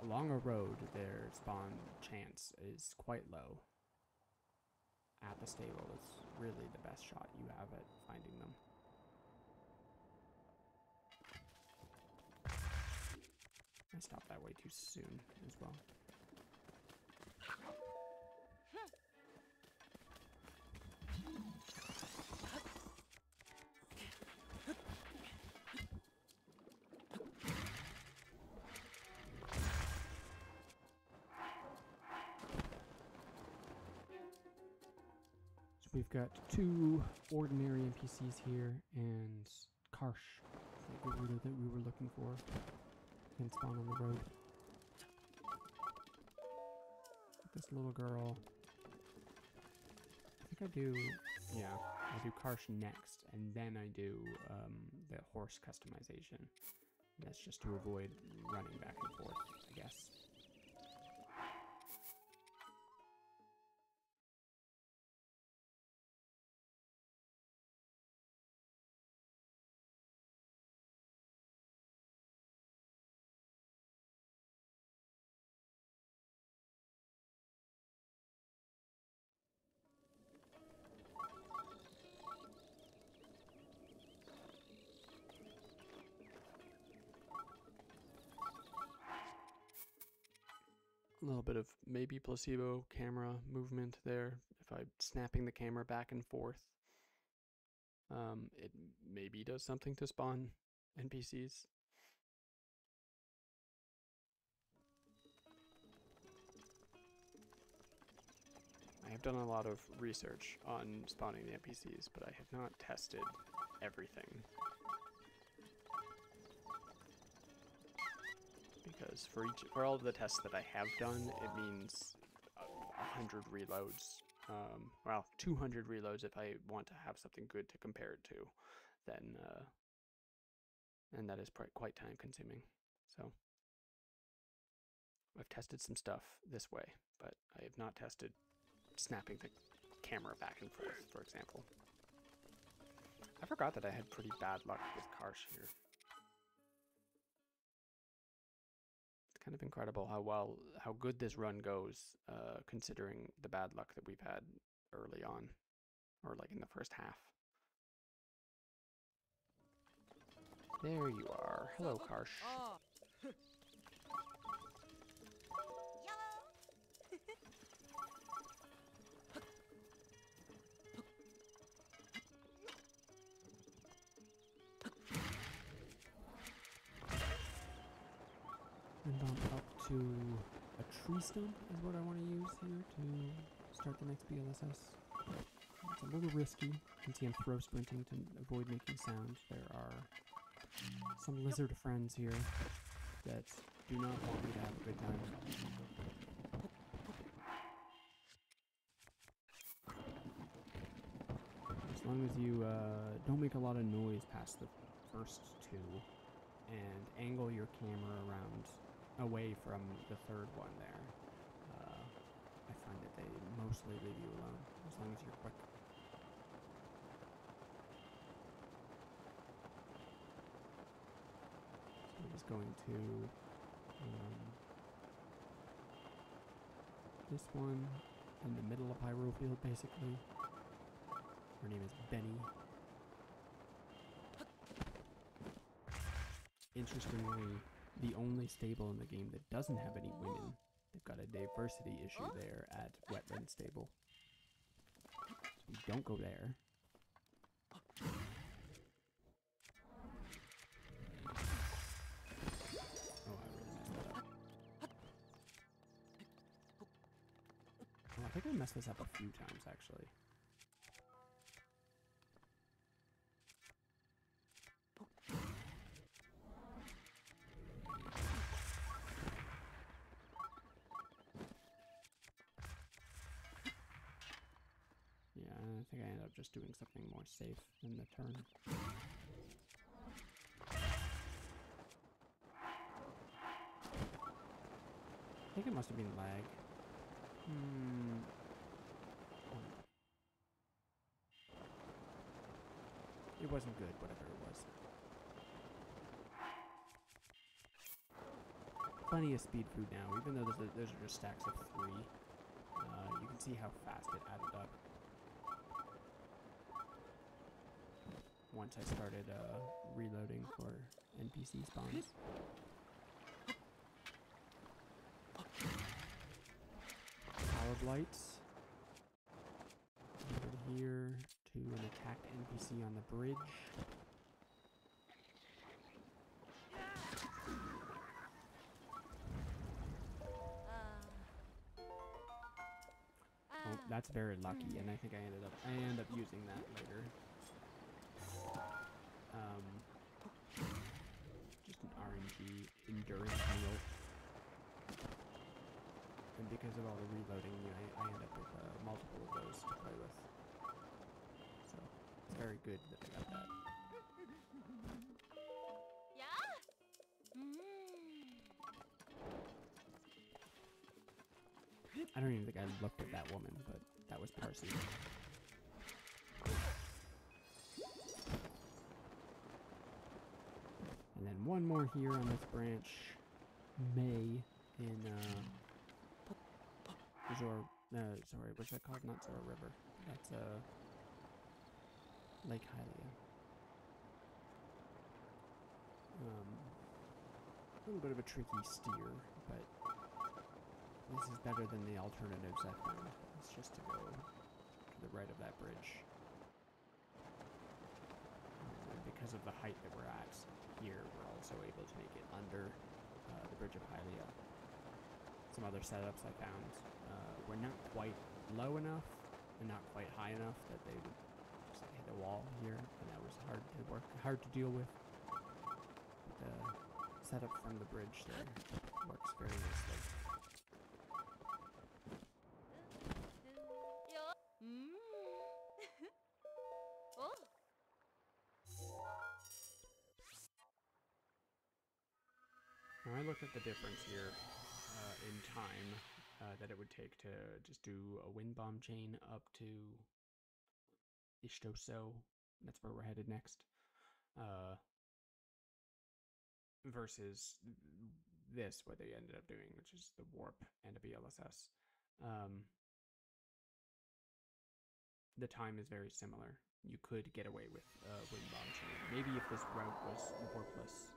Along a road, their spawn chance is quite low. At the stable is really the best shot you have at finding them. I stopped that way too soon as well. So we've got 2 ordinary NPCs here and Karsh, the Gerudo that we were looking for, can spawn on the road. This little girl. I think I do, yeah, I do Karsh next, and then I do the horse customization. That's just to avoid running back and forth, I guess. A little bit of maybe placebo camera movement there. If I'm snapping the camera back and forth, it maybe does something to spawn NPCs. I have done a lot of research on spawning the NPCs, but I have not tested everything. Because for all of the tests that I have done, it means 100 reloads. Well, 200 reloads if I want to have something good to compare it to. Then, and that is quite time consuming. So, I've tested some stuff this way, but I have not tested snapping the camera back and forth, for example. I forgot that I had pretty bad luck with Karsh here. Kind of incredible how good this run goes, considering the bad luck that we've had early on, or like in the first half. There you are. Hello, Karsh. And I'm up to a tree stump is what I want to use here to start the next BLSS. It's a little risky. You can see I'm throw sprinting to avoid making sound. There are some lizard friends here that do not want me to have a good time. As long as you don't make a lot of noise past the first 2 and angle your camera around away from the third one there, I find that they mostly leave you alone, as long as you're quick. So I'm just going to this one in the middle of Hyrule Field, basically. Her name is Benny. Interestingly, the only stable in the game that doesn't have any women. They've got a diversity issue there at Wetland Stable. So you don't go there. Oh, I really messed that up. Well, I think I messed this up a few times, actually. I think I ended up just doing something more safe than the turn. I think it must have been lag. It wasn't good, whatever it was. Plenty of speed food now, even though those are just stacks of 3. You can see how fast it added up. Once I started reloading for NPC spawns. blights. Over here to an attacked NPC on the bridge. Oh, that's very lucky, and I think I end up using that later. Just an RNG endurance meal. And because of all the reloading, I end up with multiple of those to play with. So, it's very good that I got that. I don't even think I looked at that woman, but that was Parsi. And then one more here on this branch. May in sorry, what's that called? Not Zora River. That's Lake Hylia. A little bit of a tricky steer, but this is better than the alternatives I found. It's just to go to the right of that bridge. And because of the height that we're at here, we're also able to make it under the Bridge of Hylia. Some other setups I found were not quite low enough and not quite high enough that they would just hit a wall here, and that was hard to deal with. But the setup from the bridge there works very nicely. Now I looked at the difference here in time that it would take to just do a wind bomb chain up to Ishtoso. That's where we're headed next. Versus this, what they ended up doing, which is the warp and a BLSS. The time is very similar. You could get away with wind bomb chain. Maybe if this route was warpless,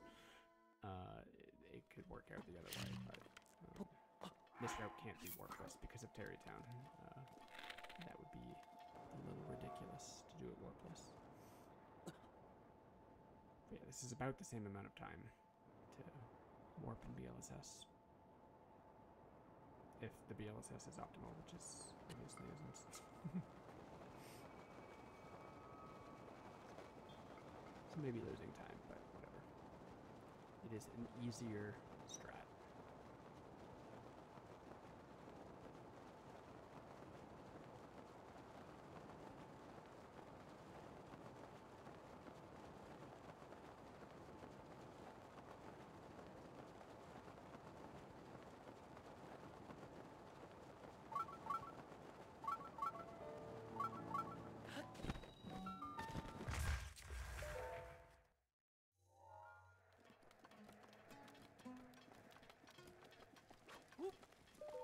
it could work out the other way, but this route can't be warpless because of Tarrytown. That would be a little ridiculous to do it warpless. But yeah, this is about the same amount of time to warp and BLSS. If the BLSS is optimal, which is obviously isn't. So maybe losing time, but whatever. It is an easier strat.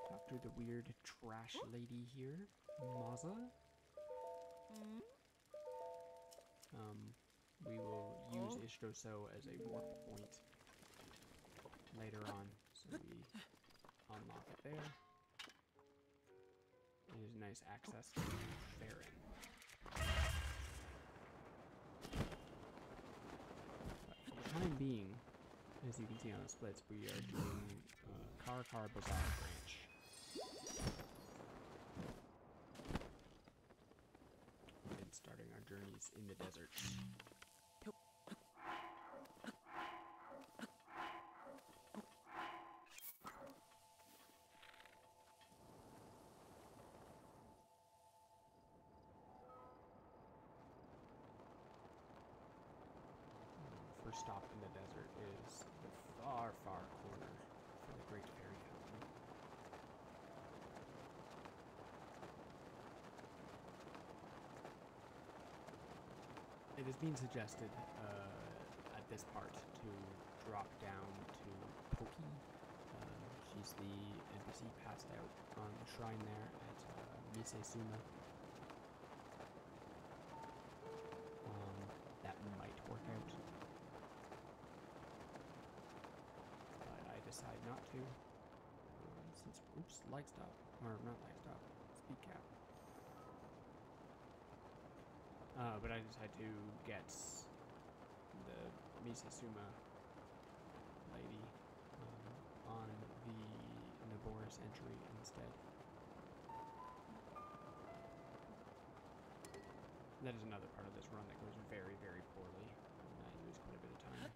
Talk to the weird trash lady here, Maza. We will use Ishtoso as a warp point later on, so we unlock it there. It is nice access to Farron. But for the time being, as you can see on the splits, we are doing Kar Bazaar branch. And starting our journeys in the deserts. First stop in the desert is the far, far corner for the Great Fairy Company. It has been suggested at this part to drop down to Poki. She's the NPC passed out on the shrine there at Misesuma. That might work out. But I decide not to. Since, oops, light stop. or not lag stop, speed cap. But I decided to get the Misasuma lady on the Naboris entry instead. That is another part of this run that goes very, very poorly. I lose quite a bit of time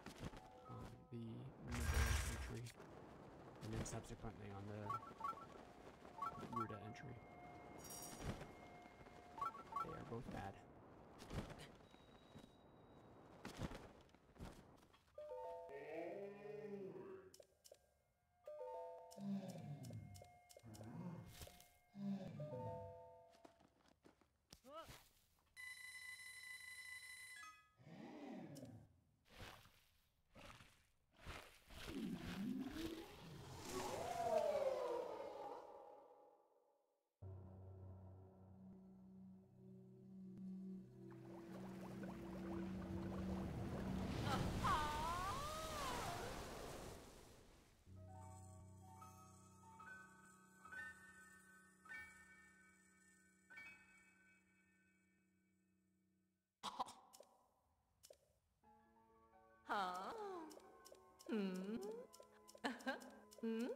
on the Naboris entry, and then subsequently on the Ruda entry. They are both bad. Huh? Hmm? Hmm?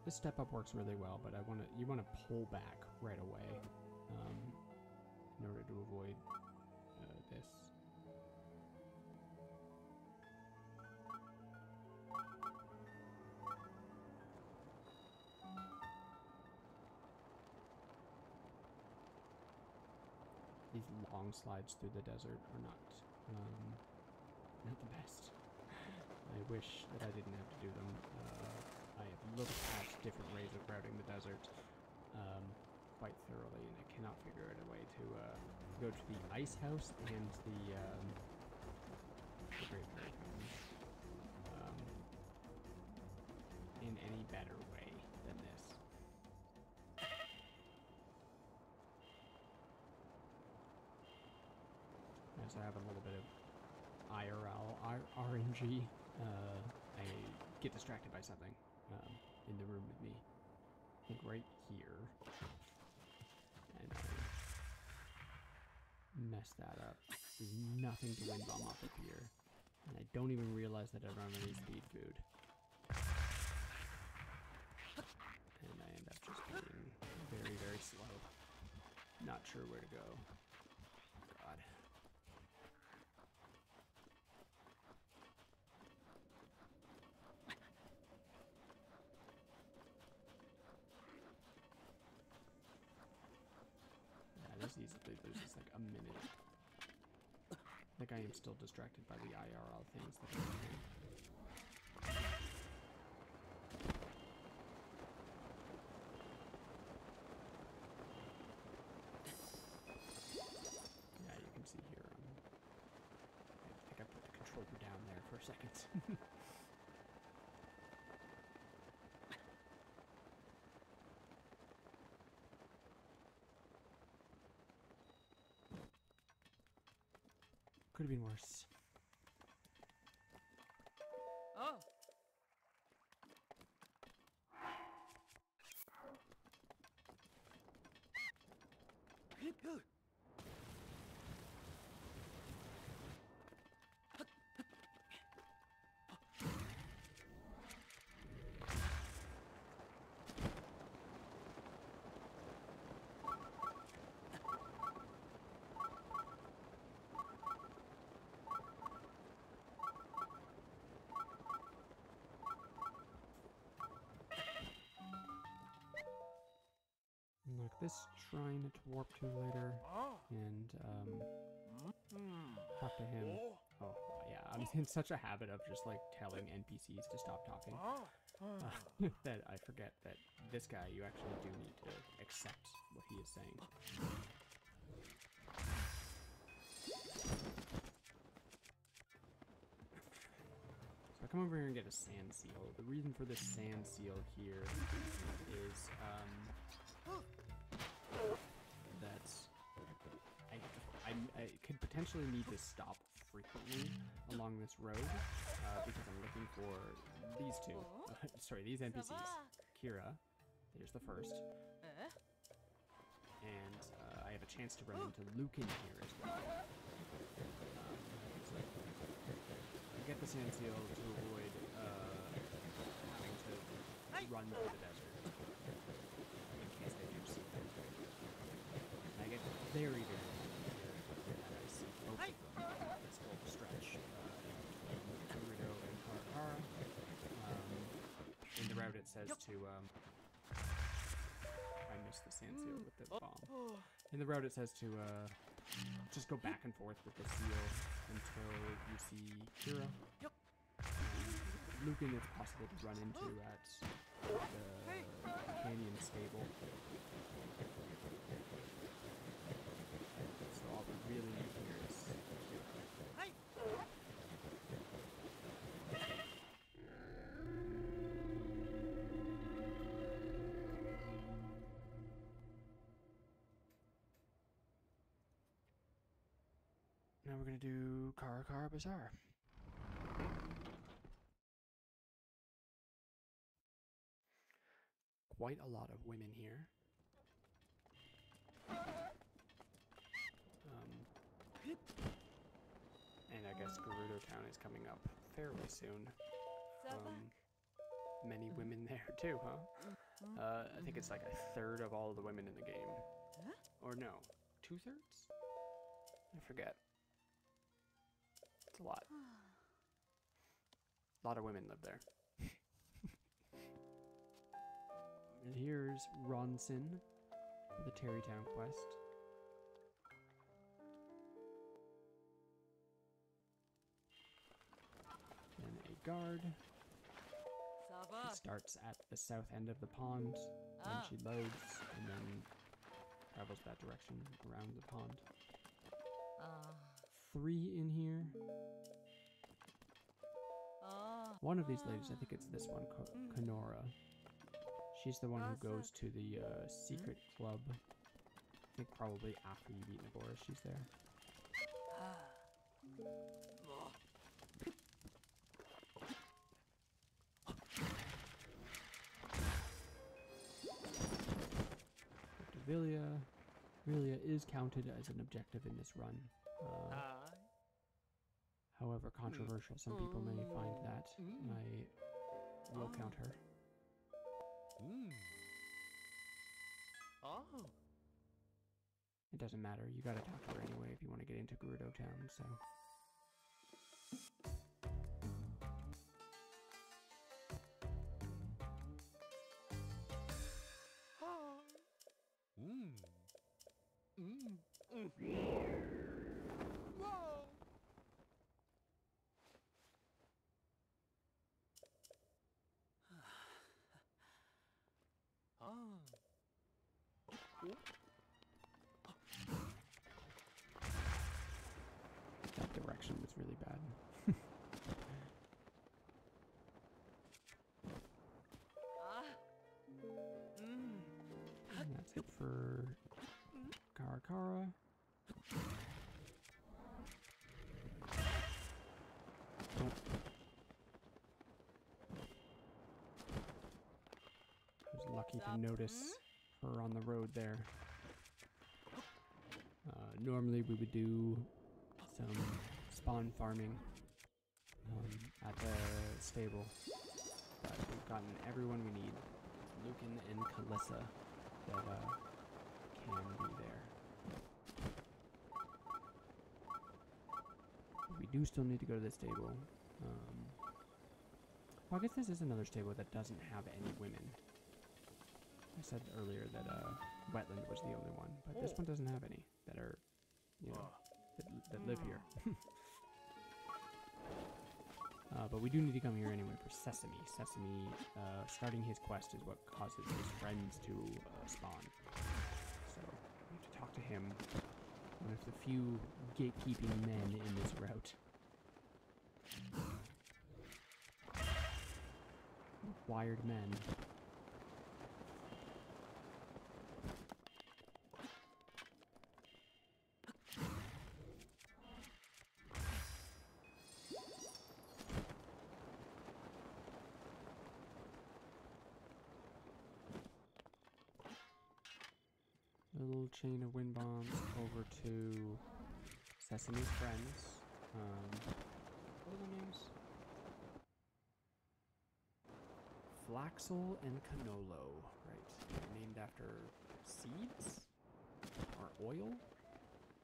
This step up works really well, but you want to pull back right away in order to avoid this. These long slides through the desert are not the best. I wish that I didn't have to do them. I have looked at different ways of routing the desert quite thoroughly, and I cannot figure out a way to go to the ice house and the Great Fairy Fountain in any better way than this. As I have a little bit of IRL, RNG, I get distracted by something in the room with me. Like right here. And I mess that up. There's nothing to wind bomb off of here. And I don't even realize that I don't have any speed food. And I end up just being very, very slow. Not sure where to go. God. Easily lose this like a minute. Like I am still distracted by the IRL things that are doing. Yeah, you can see here. I think I put the controller down there for a second. Could have been worse. Oh. Like this shrine to warp to later, and talk to him. Oh yeah, I'm in such a habit of just like telling NPCs to stop talking that I forget that this guy, you actually do need to accept what he is saying. So I come over here and get a sand seal. The reason for this sand seal here is that I could potentially need to stop frequently along this road because I'm looking for these two. Sorry, these NPCs. Kira, there's the first. And I have a chance to run into Lucan here as well. So I get the sand seal to avoid having to run through the desert in case they do see them. And I get very, very lucky here that I see both of them on this whole stretch between Gerudo and Karakara. In the route it says to I missed the sand seal with the bomb. In the route it says to just go back and forth with the seal until you see Kira. Lucan it's possible to run into at the canyon stable. So all we really need here is Kira. Now we're going to do Karakara Bazaar. Quite a lot of women here. And I guess Gerudo Town is coming up fairly soon. Many women there too, huh? I think it's like a third of all the women in the game. Or no, 2/3? I forget. It's a lot. A lot of women live there. And here's Ronson for the Terrytown quest. Then a guard. She starts at the south end of the pond, and she loads, and then travels that direction around the pond. 3 in here. One of these ladies, I think it's this one, Kenora. She's the one who goes to the secret club. I think probably after you've eaten Boris, she's there. Vilia. Vilia is counted as an objective in this run. However controversial some people may find that, I will count her. It doesn't matter, you gotta talk to her anyway if you want to get into Gerudo Town, so... That direction was really bad. And that's it for Karakara. Oh. I was lucky to notice her on the road there. Normally we would do some spawn farming at the stable, but we've gotten everyone we need. Lucan and Kalissa that can be there. We do still need to go to the stable. Well, I guess this is another stable that doesn't have any women. I said earlier that Wetland was the only one, but this one doesn't have any that are, you know, that live here. But we do need to come here anyway for Sesame. Sesame, starting his quest is what causes his friends to spawn. So we have to talk to him, one of the few gatekeeping men in this route. Wired men. Little chain of wind bombs over to Sesame's friends. What are their names? Flaxel and Canolo, right? They're named after seeds? Or oil?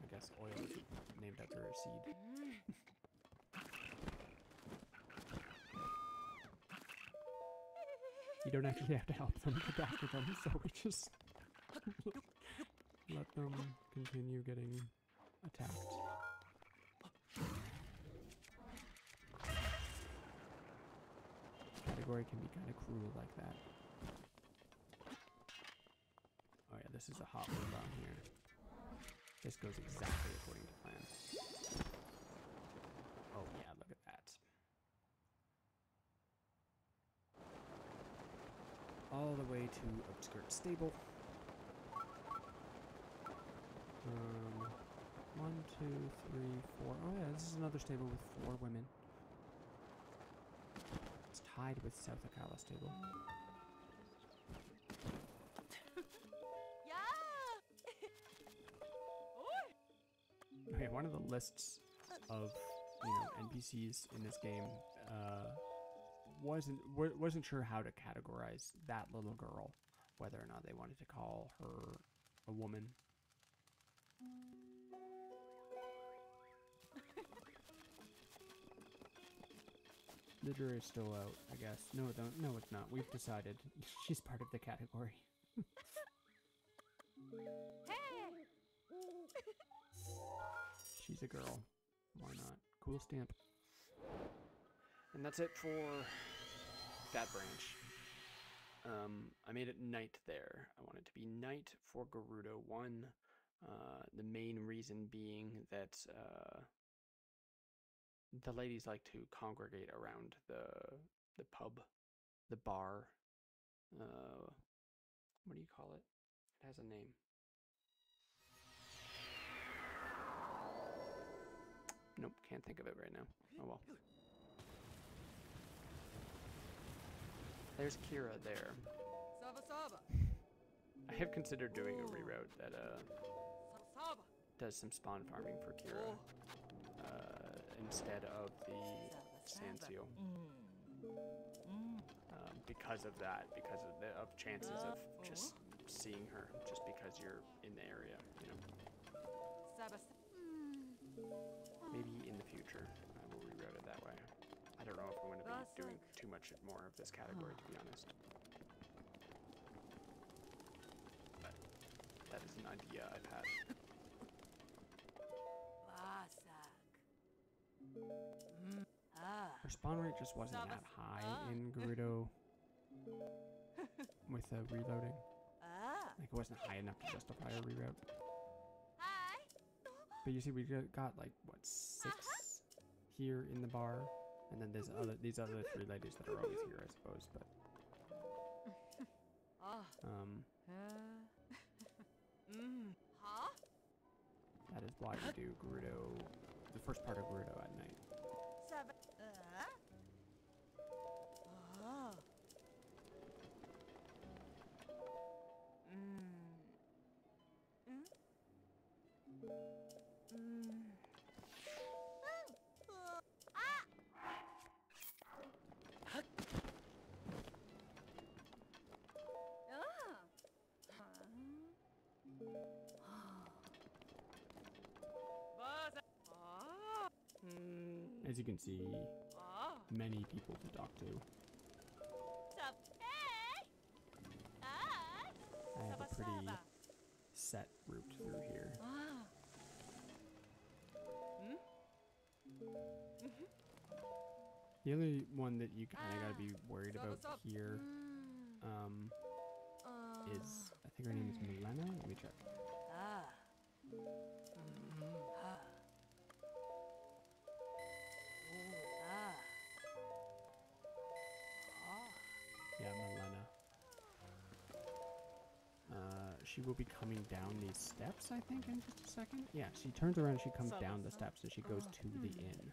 I guess oil is named after a seed. You don't actually have to help them look after them, so we just let them continue getting attacked. Category can be kind of cruel like that. Oh yeah, this is a hot wind on here. This goes exactly according to plan. Oh yeah, look at that. All the way to Obscure Stable. 1, 2, 3, 4. Oh yeah, this is another stable with 4 women. It's tied with South Akala stable. Okay, one of the lists of NPCs in this game wasn't sure how to categorize that little girl, whether or not they wanted to call her a woman. The jury's still out, I guess. No, it's not. We've decided she's part of the category. She's a girl. Why not? Cool stamp. And that's it for that branch. I made it night there. I want it to be night for Gerudo 1. The main reason being that the ladies like to congregate around the pub, the bar. What do you call it? It has a name. Nope, can't think of it right now. Oh well. There's Kira there. I have considered doing a reroute that does some spawn farming for Kira instead of the Sand Seal. Because of that, because of chances of just seeing her, just because you're in the area, you know. Maybe in the future I will reroute it that way. I don't know if I'm going to be doing too much more of this category, to be honest. But that is an idea I've had. Her spawn rate just wasn't that high in Gerudo with reloading. Like, it wasn't high enough to justify a reroute. But you see, we got like what, 6 here in the bar, and then there's these other 3 ladies that are always here, I suppose. But that is why we do Gerudo, the first part of Gerudo at night. As you can see, many people to talk to. I have a pretty set route through here. The only one that you kind of gotta be worried about here is, I think her name is Milena. Let me check. she will be coming down these steps, I think, in just a second. Yeah, she turns around, she comes down the steps, and she goes to the inn.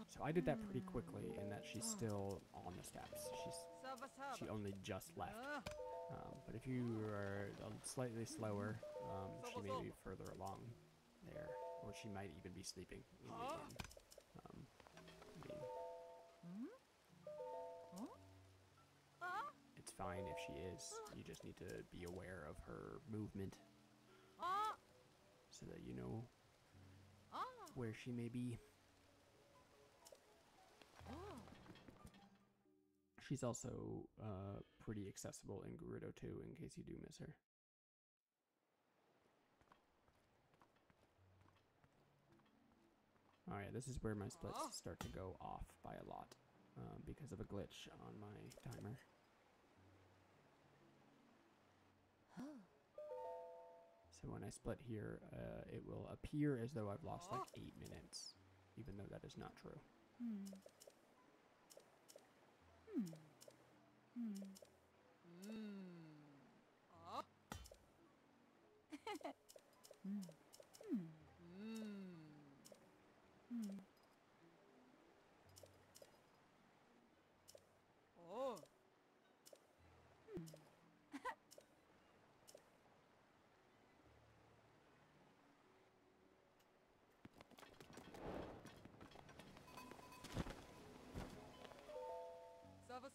So I did that pretty quickly, in that she's still on the steps. She only just left. But if you are slightly slower, she may be further along there, or she might even be sleeping in the inn. It's fine if she is. You just need to be aware of her movement, so that you know where she may be. She's also pretty accessible in Gerudo too, in case you do miss her. Alright, this is where my splits start to go off by a lot, because of a glitch on my timer. So when I split here, it will appear as though I've lost like 8 minutes, even though that is not true.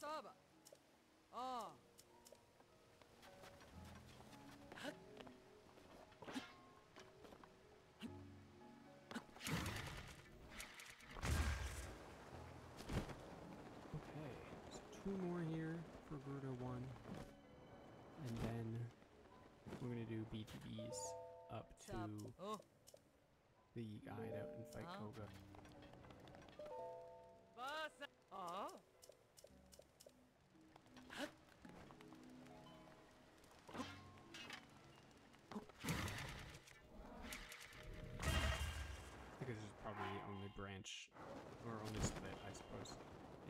Saba. Okay, so 2 more here for Gerudo 1. And then we're going to do BTBs up to the guide out and fight Koga. I think this is probably the only branch, or only split, I suppose,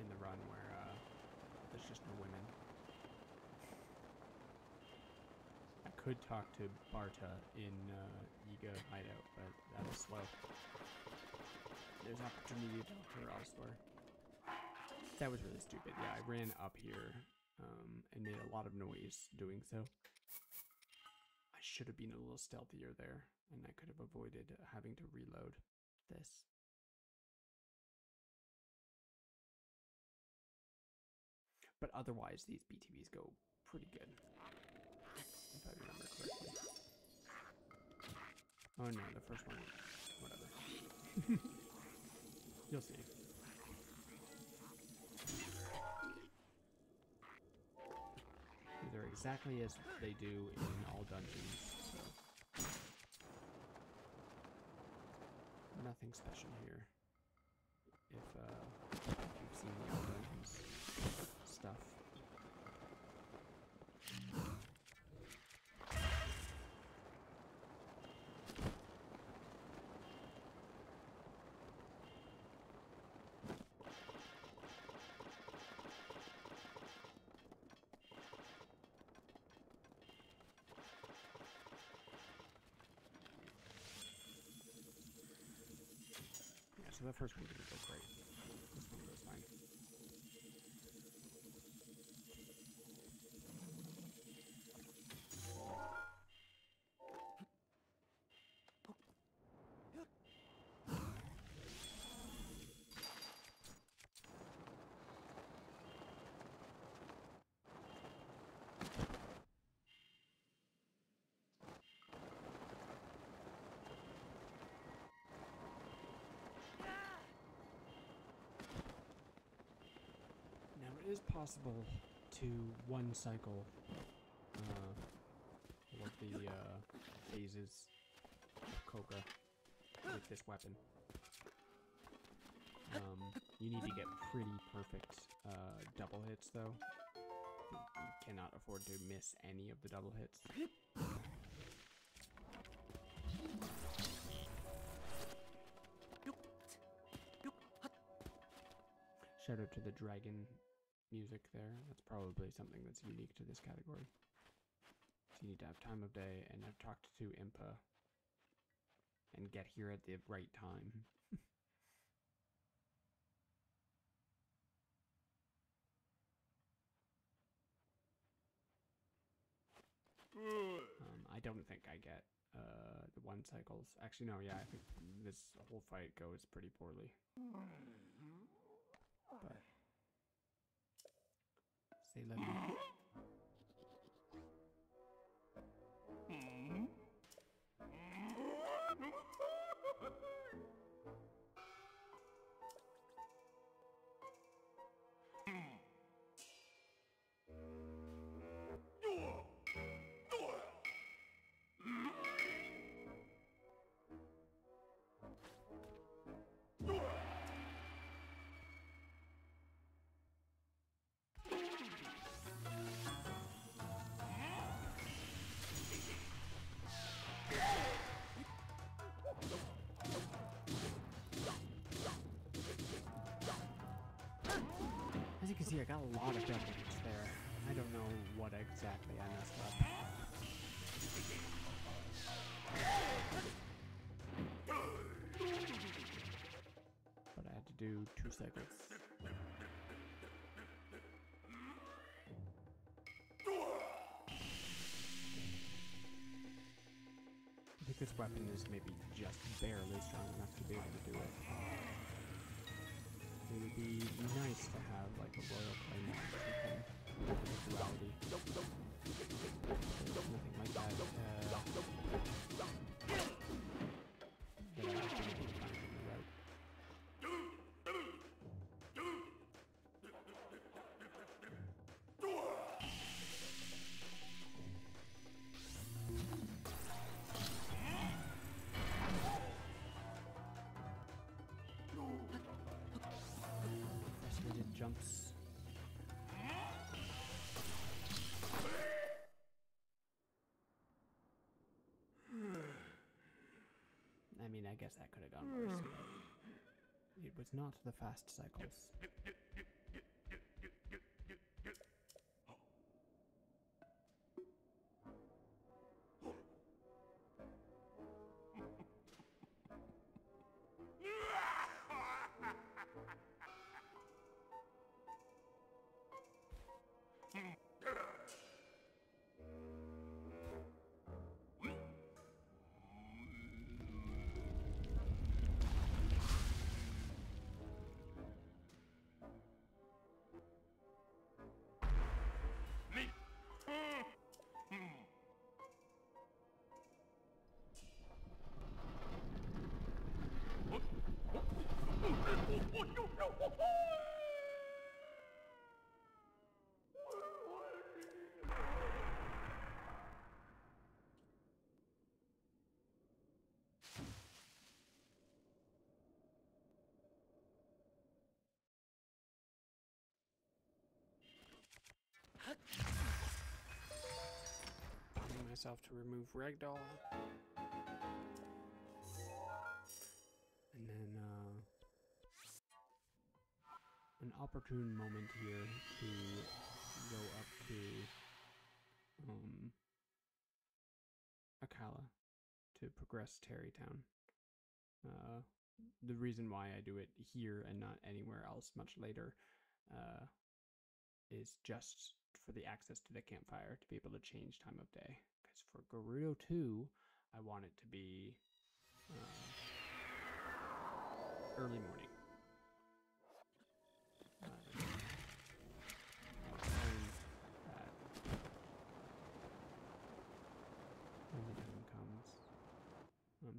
in the run where there's just no women. I could talk to Barta in Yiga Hideout, but that is slow. There's opportunity to talk to her elsewhere. That was really stupid. Yeah, I ran up here and made a lot of noise doing so. I should have been a little stealthier there, and I could have avoided having to reload this. But otherwise, these BTBs go pretty good, if I remember correctly. Oh no, the first one, whatever. You'll see. They're exactly as they do in all dungeons, so nothing special here. If you've seen the all dungeons stuff. So the first one didn't go great. This one goes fine. It is possible to one cycle all of the phases of Koga with this weapon. You need to get pretty perfect double hits though. You cannot afford to miss any of the double hits. Shout out to the dragon music there. That's probably something that's unique to this category. you need to have time of day and have talked to Impa and get here at the right time. I don't think I get the 1 cycles. Actually, no, yeah, I think this whole fight goes pretty poorly. But say let me. As you can see, I got a lot of damage there. I don't know what exactly I messed up. But I had to do 2 cycles. I think this weapon is maybe just barely strong enough to be able to do it. It would be nice to have like a royal claymore or something with duality. There's nothing like that that I've been able to find in the route. Frustrated jumps. I mean, I guess that could have gone worse, but it was not the fast cycles. Telling myself to remove Ragdoll. And then, an opportune moment here to go up to, Akkala to progress Tarrytown. The reason why I do it here and not anywhere else much later, is just for the access to the campfire to be able to change time of day. Because for Gerudo 2, I want it to be early morning. When the time comes.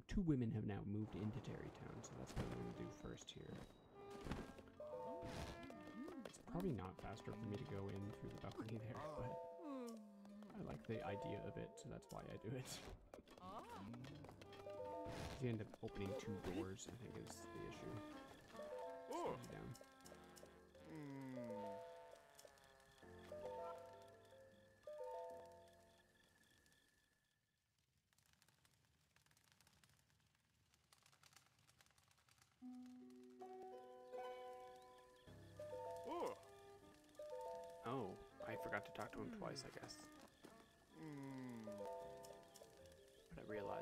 2 women have now moved into Tarrytown, so that's what I'm going to do first here. It's probably not faster for me to go in through the balcony there, but I like the idea of it, so that's why I do it. You end up opening 2 doors, I think, is the issue. Slows you down. Oh, I forgot to talk to him twice, I guess.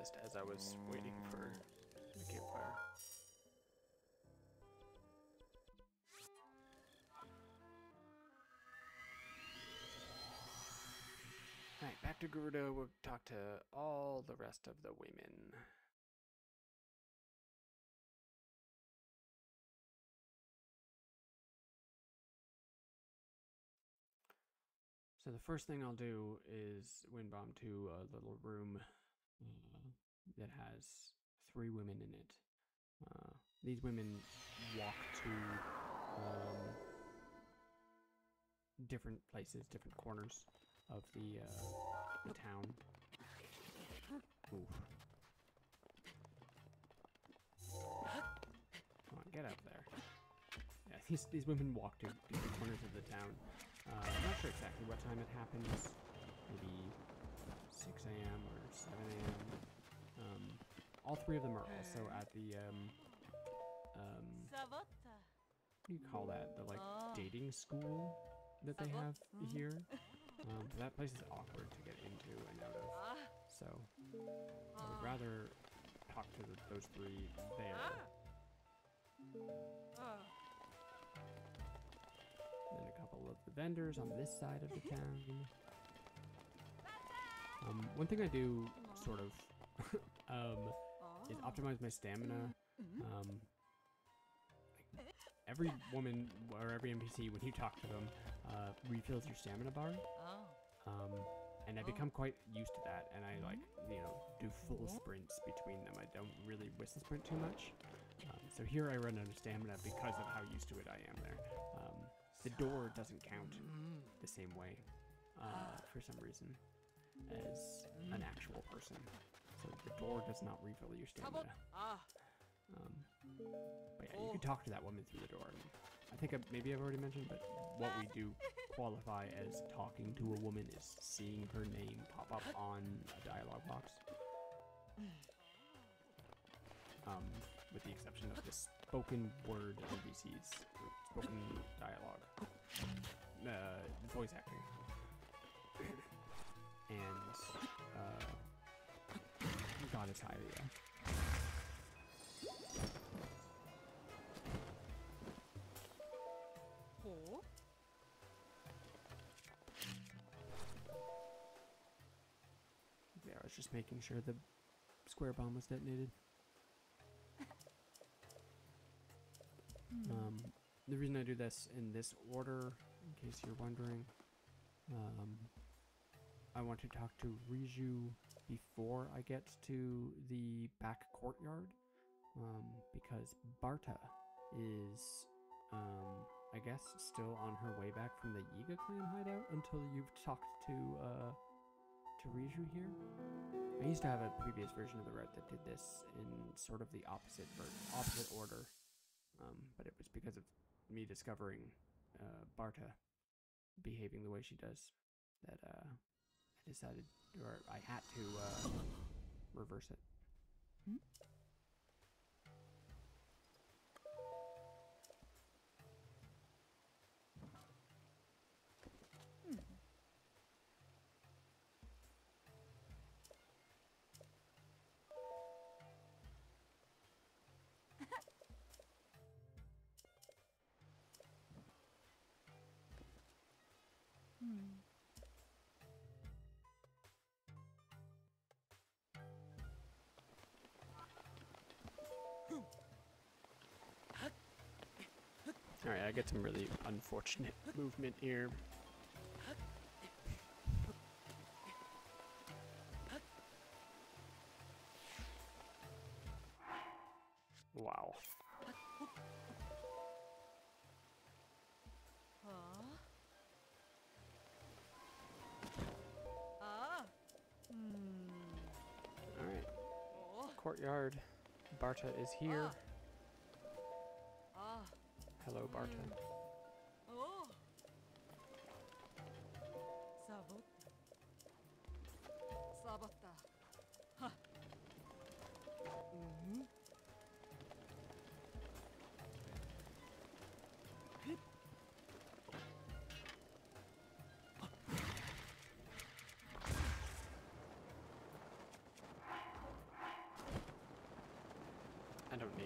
realized as I was waiting for the campfire. Alright, back to Gerudo. We'll talk to all the rest of the women. So the first thing I'll do is Windbomb to a little room that has 3 women in it. These women walk to different places, different corners of the town. Oof. Come on, get up there. Yeah, these women walk to different corners of the town. I'm not sure exactly what time it happens. Maybe 6 a.m. or 7 a.m. All 3 of them are also at the what do you call that? The dating school that they have here. That place is awkward to get into and out of. So I would rather talk to those 3 there. Then a couple of the vendors on this side of the town. One thing I do sort of is optimize my stamina. Every woman or every NPC, when you talk to them, refills your stamina bar. And I become quite used to that, and I do full sprints between them. I don't really whistle sprint too much. So here I run out of stamina because of how used to it I am there. The door doesn't count the same way for some reason as an actual person. So the door does not refill your stamina. But yeah, you can talk to that woman through the door. And I think maybe I've already mentioned, but what we do qualify as talking to a woman is seeing her name pop up on a dialogue box. With the exception of the spoken word NPCs, spoken dialogue, voice acting, and Goddess Hylia. Yeah, I was just making sure the square bomb was detonated. The reason I do this in this order, in case you're wondering, I want to talk to Riju before I get to the back courtyard, because Barta is, I guess, still on her way back from the Yiga clan hideout until you've talked to Riju here. I used to have a previous version of the route that did this in sort of the opposite order. But it was because of me discovering Barta behaving the way she does that I decided, or I had to reverse it. Alright, I get some really unfortunate movement here. Wow. Alright. Courtyard. Barta is here. Hello, Barta.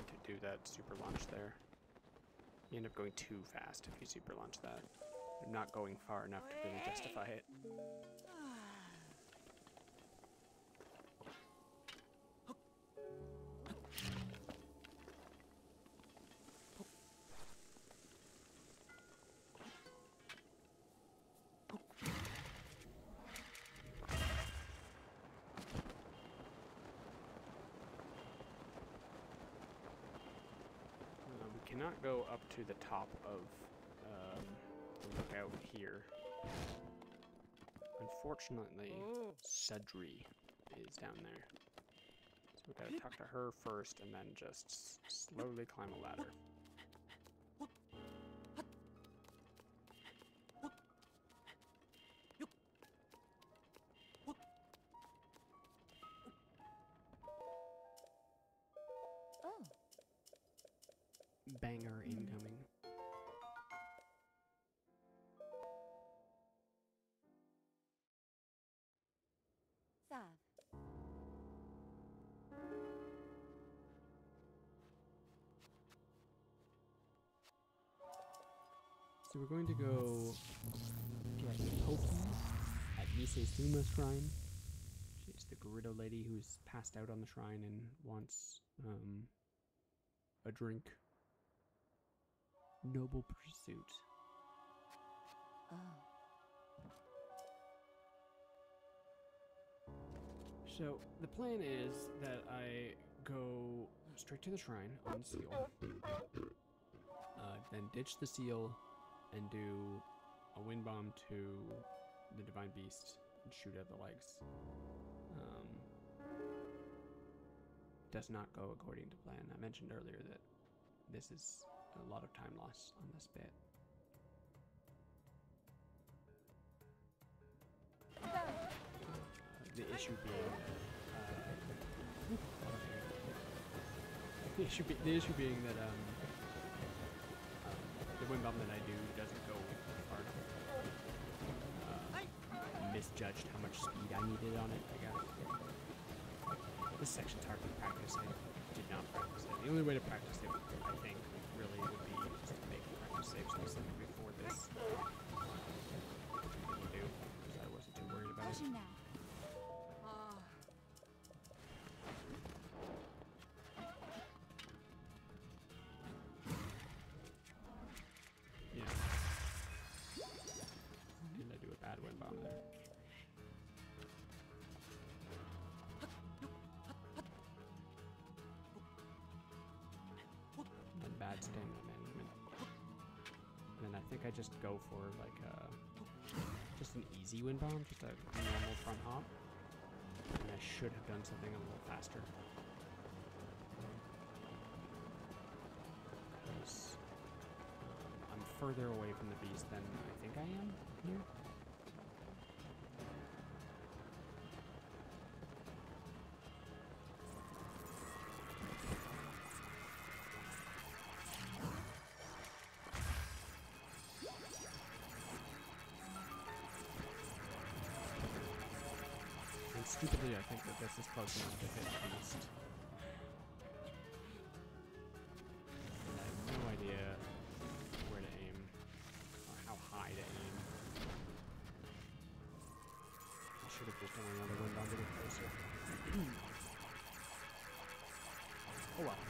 to do that super launch there. You end up going too fast if you super launch that. You're not going far enough to really justify it. Cannot go up to the top of the lookout here. Unfortunately, Sudri is down there. So we gotta talk to her first and then just slowly climb a ladder. Banger incoming. Sav. So we're going to go get Poki at Nisezuma Shrine. She's the Gerudo lady who's passed out on the shrine and wants a drink. Noble pursuit. Oh. So the plan is that I go straight to the shrine on the seal, then ditch the seal and do a wind bomb to the divine beast and shoot at the legs. Does not go according to plan. I mentioned earlier that this is a lot of time loss on this bit. The issue being the issue being that the wind bomb that I do doesn't go far enough. Misjudged how much speed I needed on it, I guess. This section's hard to practice. I did not practice it. The only way to practice it, I think, really would be just to make a practice save specifically for this. I didn't do, because I wasn't too worried about it. Now. Yeah. Didn't I do a bad wind bomb there? And bad stamina management. And then I think I just go for like just an easy wind bomb, just a normal front hop. And I should have done something a little faster. Because I'm further away from the beast than I think I am here. And stupidly, I think that this is close enough to hit the beast. And I have no idea where to aim, or how high to aim. I should have just done another wind bomb to get closer. Oh well.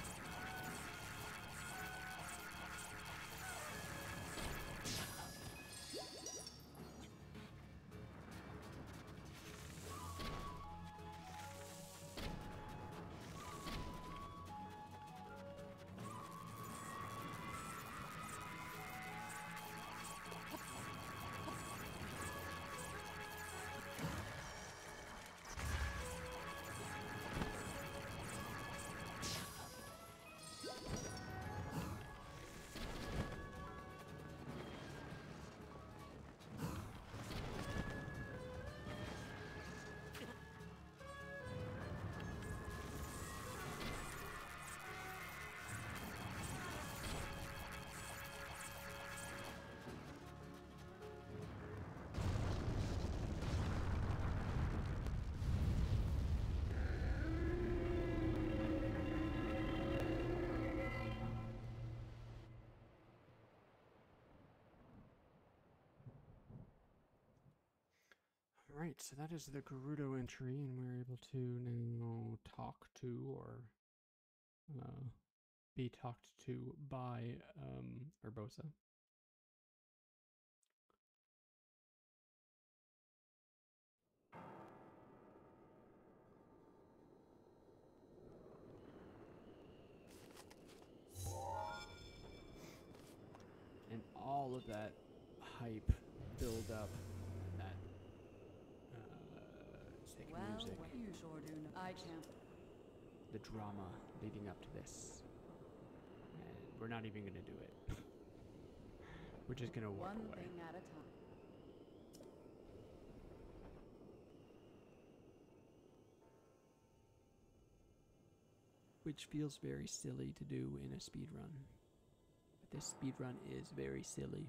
Alright, so that is the Gerudo entry, and we're able to now talk to or be talked to by Urbosa. And all of that hype build up, that sick music, you sure do know. I can't. the drama leading up to this. And we're not even gonna do it. We're just gonna walk One away. thing at a time. Which feels very silly to do in a speed run. But this speed run is very silly.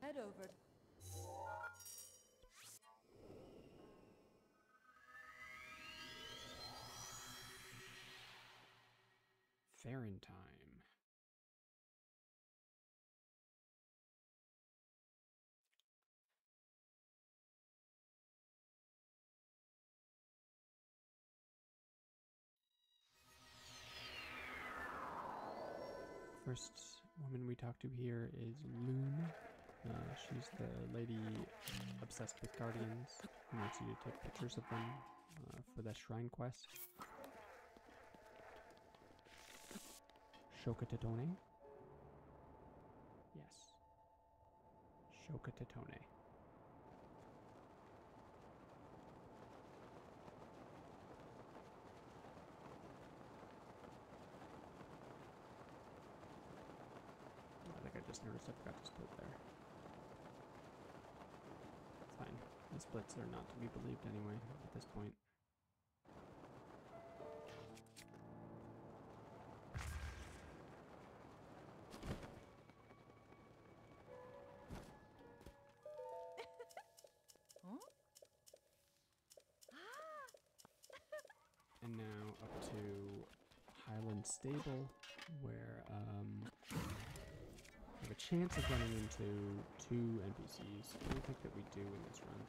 Head over. Farron time. First woman we talk to here is Loon. She's the lady obsessed with guardians who wants you to take pictures of them for the shrine quest. Shoka Totone. Yes. Shoka Totone. I think I just noticed I forgot to split there. It's fine. The splits are not to be believed anyway at this point. And now up to Highland Stable, where I have a chance of running into two NPCs. I don't think that we do in this run.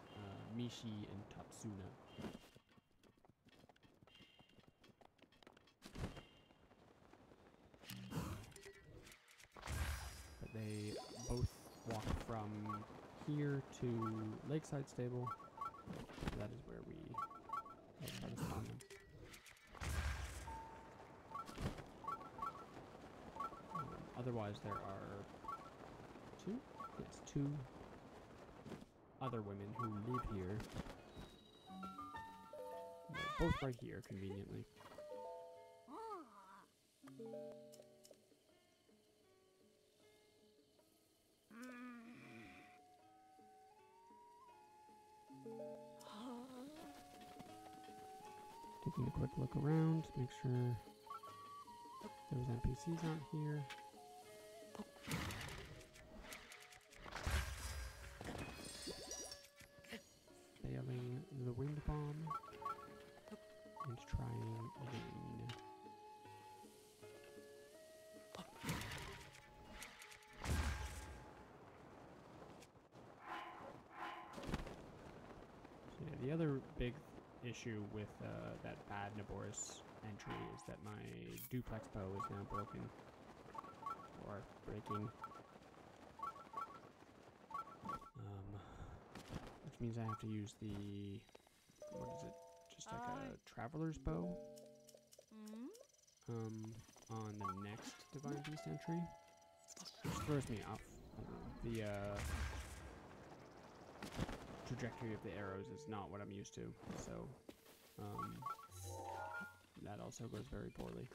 Mishi and Tatsuna. But they both walk from here to Lakeside Stable. So that is where we try to spawn them. Otherwise, there are two other women who live here. They're both right here, conveniently. Taking a quick look around, make sure those NPCs aren't here. Failing the wind bomb and trying again. So yeah, the other big issue with that bad Naboris entry is that my duplex bow is now broken. Or breaking. Which means I have to use the... what is it? Just like a traveler's bow? On the next Divine Beast entry. Which throws me off. The trajectory of the arrows is not what I'm used to, so that also goes very poorly.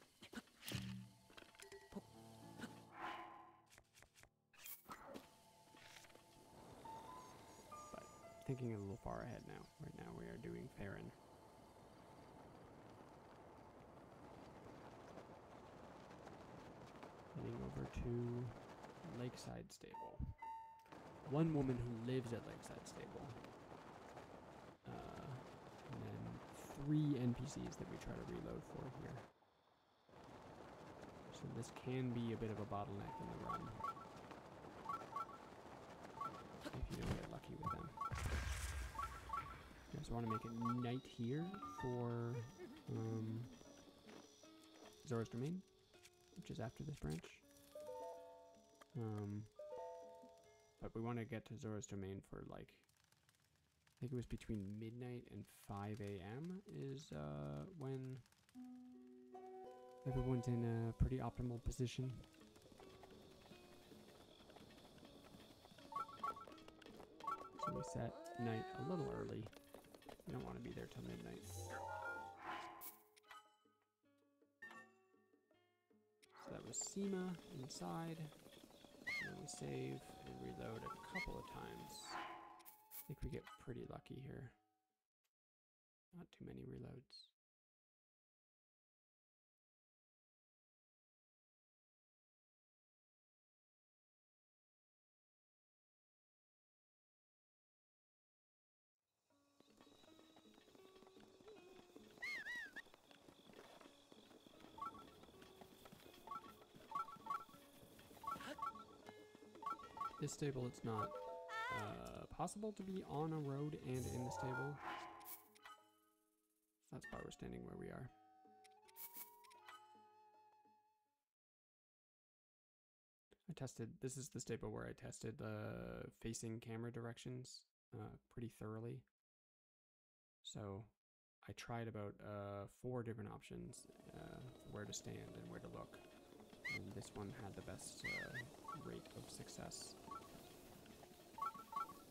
But thinking a little far ahead now. Right now we are doing Farron. Heading over to Lakeside Stable. One woman who lives at Lakeside Stable. And then 3 NPCs that we try to reload for here. So this can be a bit of a bottleneck in the run. If you don't get lucky with So I want to make it night here for Zora's Domain, which is after this branch. But we want to get to Zora's Domain for like, I think it was between midnight and 5 a.m. is when everyone's in a pretty optimal position. So we set night a little early. We don't want to be there till midnight. So that was Seema inside. And then we save and reload a couple of times. I think we get pretty lucky here. Not too many reloads. This stable, it's not possible to be on a road and in the stable. That's why we're standing where we are. I tested, this is the stable where I tested the facing camera directions pretty thoroughly. So I tried about 4 different options where to stand and where to look. And this one had the best rate of success.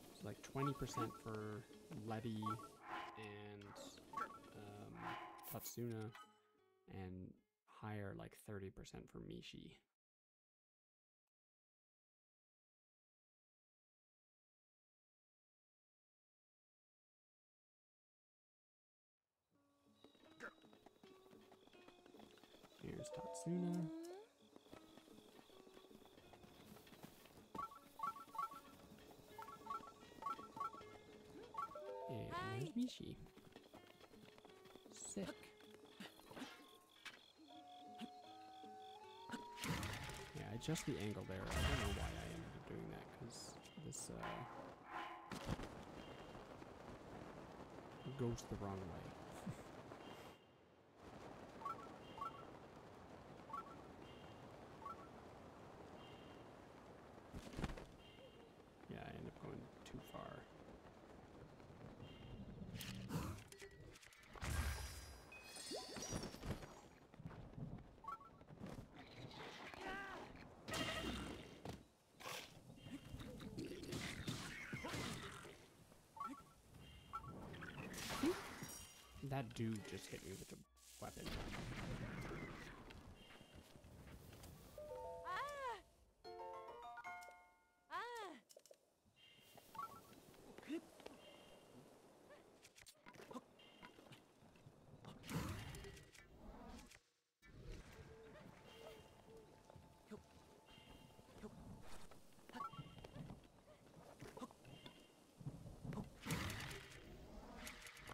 It's like 20% for Letty and Tatsuna, and higher, like 30% for Mishi. Here's Tatsuna. And there's Mishi. Sick. Yeah, I adjust the angle there. I don't know why I ended up doing that, because this goes the wrong way. Yeah, I end up going too far. That dude just hit me with a weapon.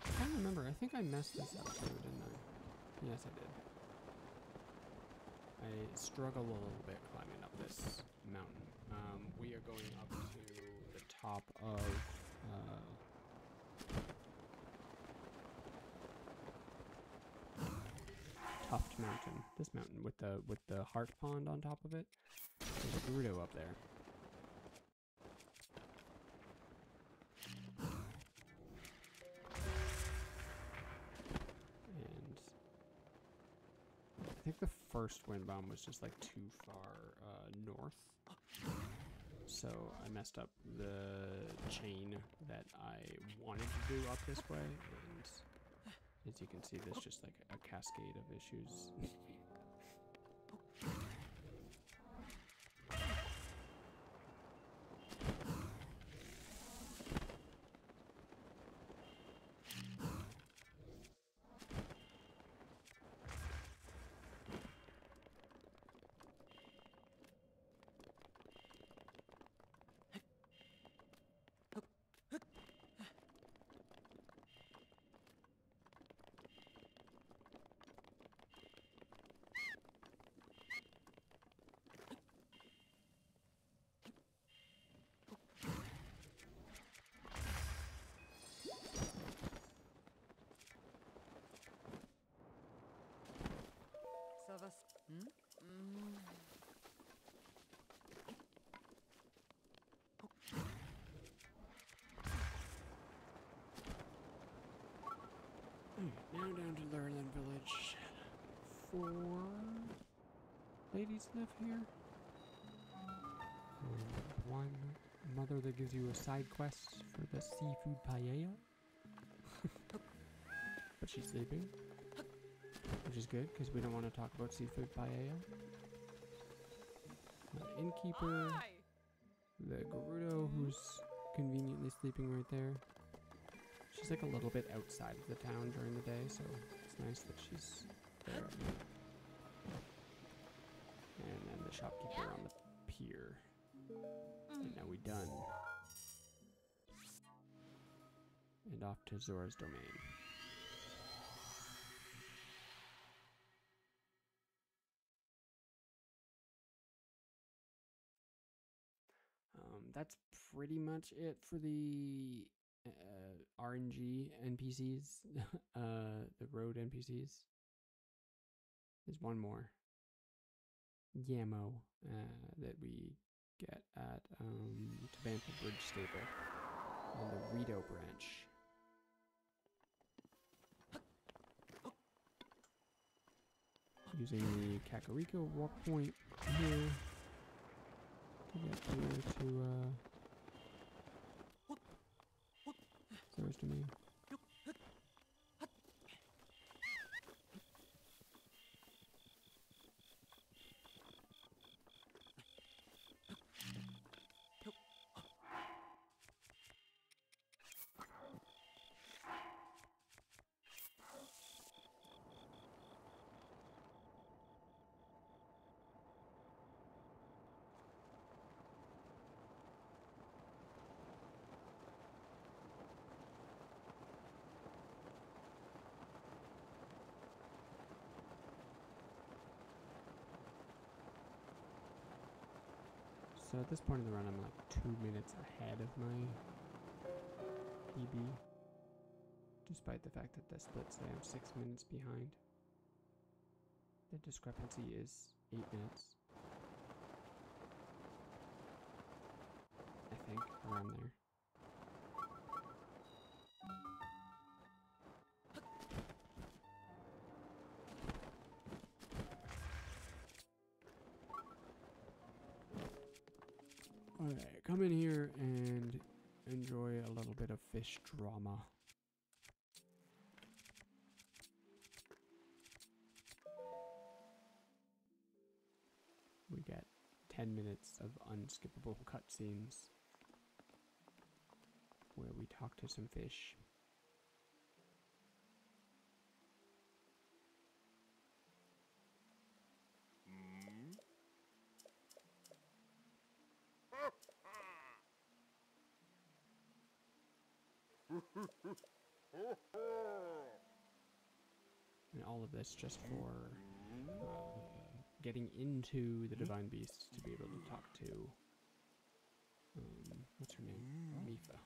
I don't remember. I think I messed this up too, didn't I? Yes, I did. I struggle a little bit climbing up this mountain. We are going up to the top of Tuft Mountain. This mountain with the heart pond on top of it. There's a Gerudo up there. And I think the first wind bomb was just like too far north. So I messed up the chain that I wanted to do up this way, and as you can see, there's just like a cascade of issues. Now down to Lurlin Village. 4 ladies live here. One mother that gives you a side quest for the seafood paella. But she's sleeping. Which is good, because we don't want to talk about seafood paella. Innkeeper. The Gerudo, who's conveniently sleeping right there. She's like a little bit outside of the town during the day, so it's nice that she's there at night. And then the shopkeeper on the pier. And now we done. And off to Zora's domain. That's pretty much it for the RNG NPCs, the road NPCs. There's one more. Yamo, that we get at Tabantha Bridge Stable on the Rito branch. Using the Kakariko walk point here to get here to Zora's domain. So at this point in the run, I'm like 2 minutes ahead of my PB, despite the fact that the splits say I'm 6 minutes behind. The discrepancy is 8 minutes. I think, around there. Okay, come in here and enjoy a little bit of fish drama. We get 10 minutes of unskippable cutscenes where we talk to some fish. And all of this just for getting into the Divine Beast to be able to talk to, what's her name? Mipha.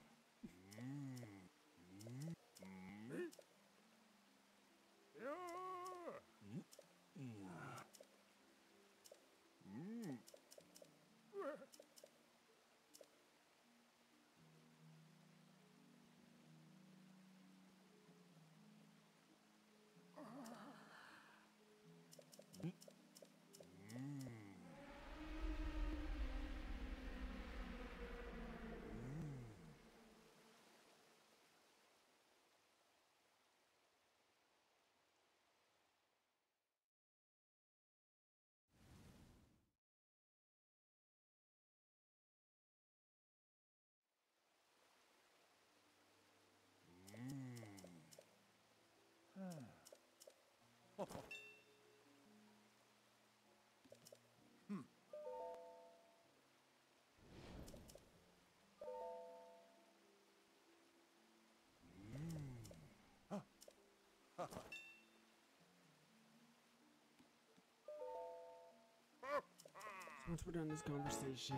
Once we're done this conversation,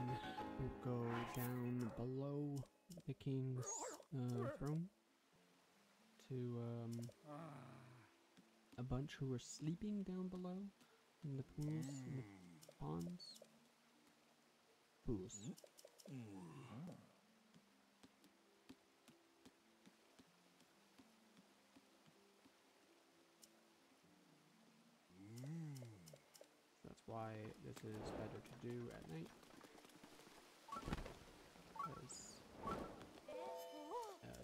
we'll go down below the king's throne to a bunch who are sleeping down below. In the pools, in the ponds. Pools. That's why this is better to do at night. Because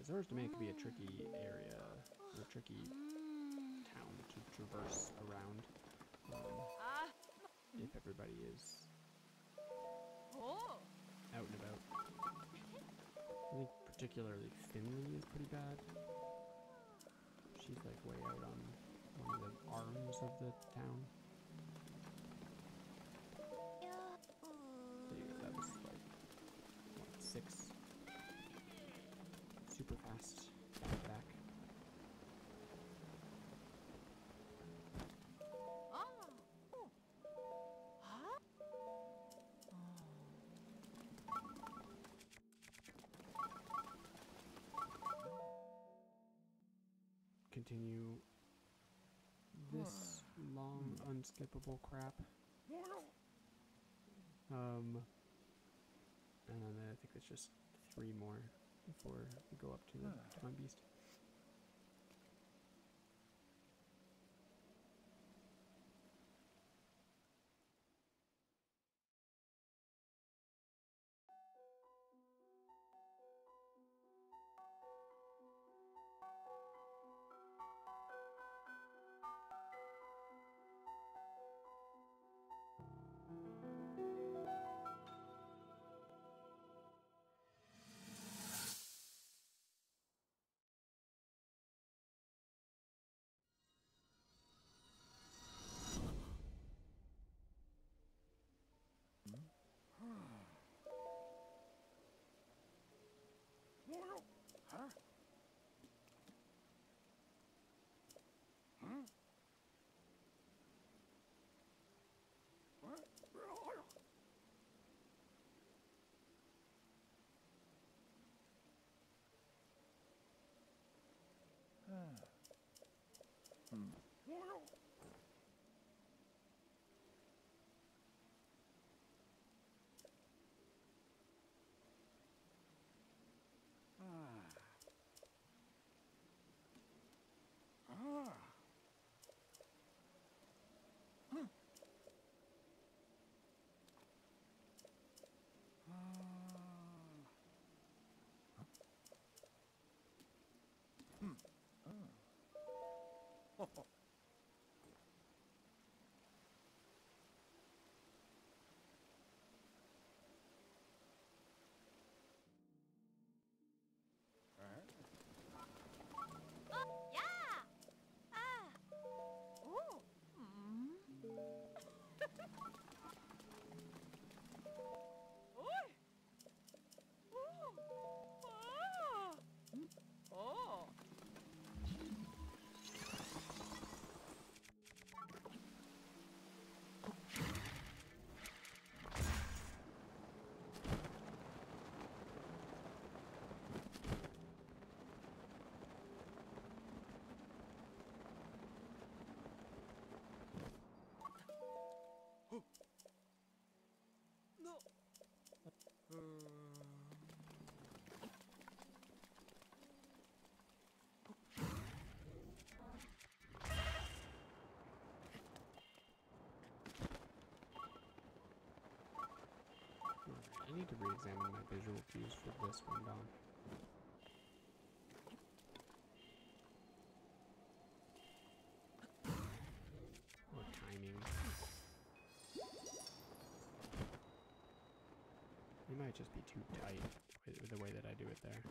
Zora's can be a tricky area, or a tricky town to traverse around if everybody is out and about. I think particularly Finley is pretty bad. She's like way out on one of the arms of the town. So yeah, that was like, what, 6? Super fast back. Continue this long, unskippable crap. And then I think it's just 3 more before we go up to the Divine Beast. I need to re-examine my visual cues for this one, Dom. Or timing. It might just be too tight with the way that I do it there.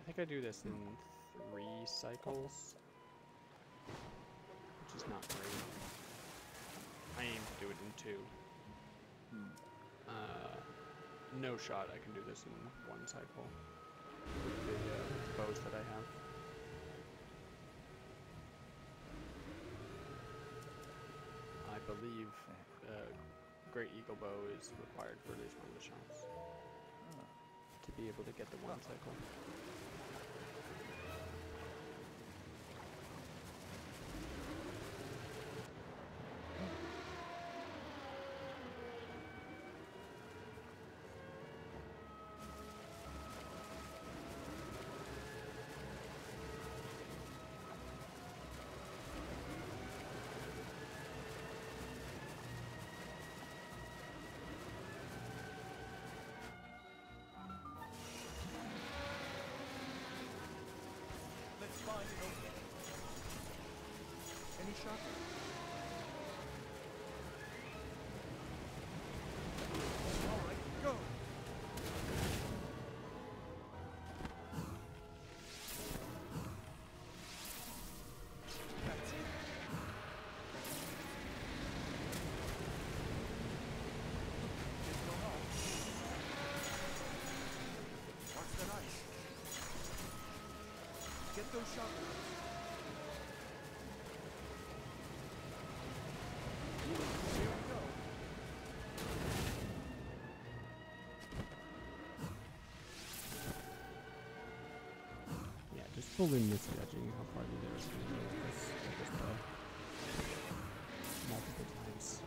I think I do this in 3 cycles, which is not great. I aim to do it in 2. No shot I can do this in 1 cycle with the bows that I have. I believe Great Eagle Bow is required for these one of the shots to be able to get the one cycle. Any shot? All right, go. That's it. There's no help. Watch that ice. Get those shotguns. Fully misjudging how far the other is going to go with this bow. Multiple times.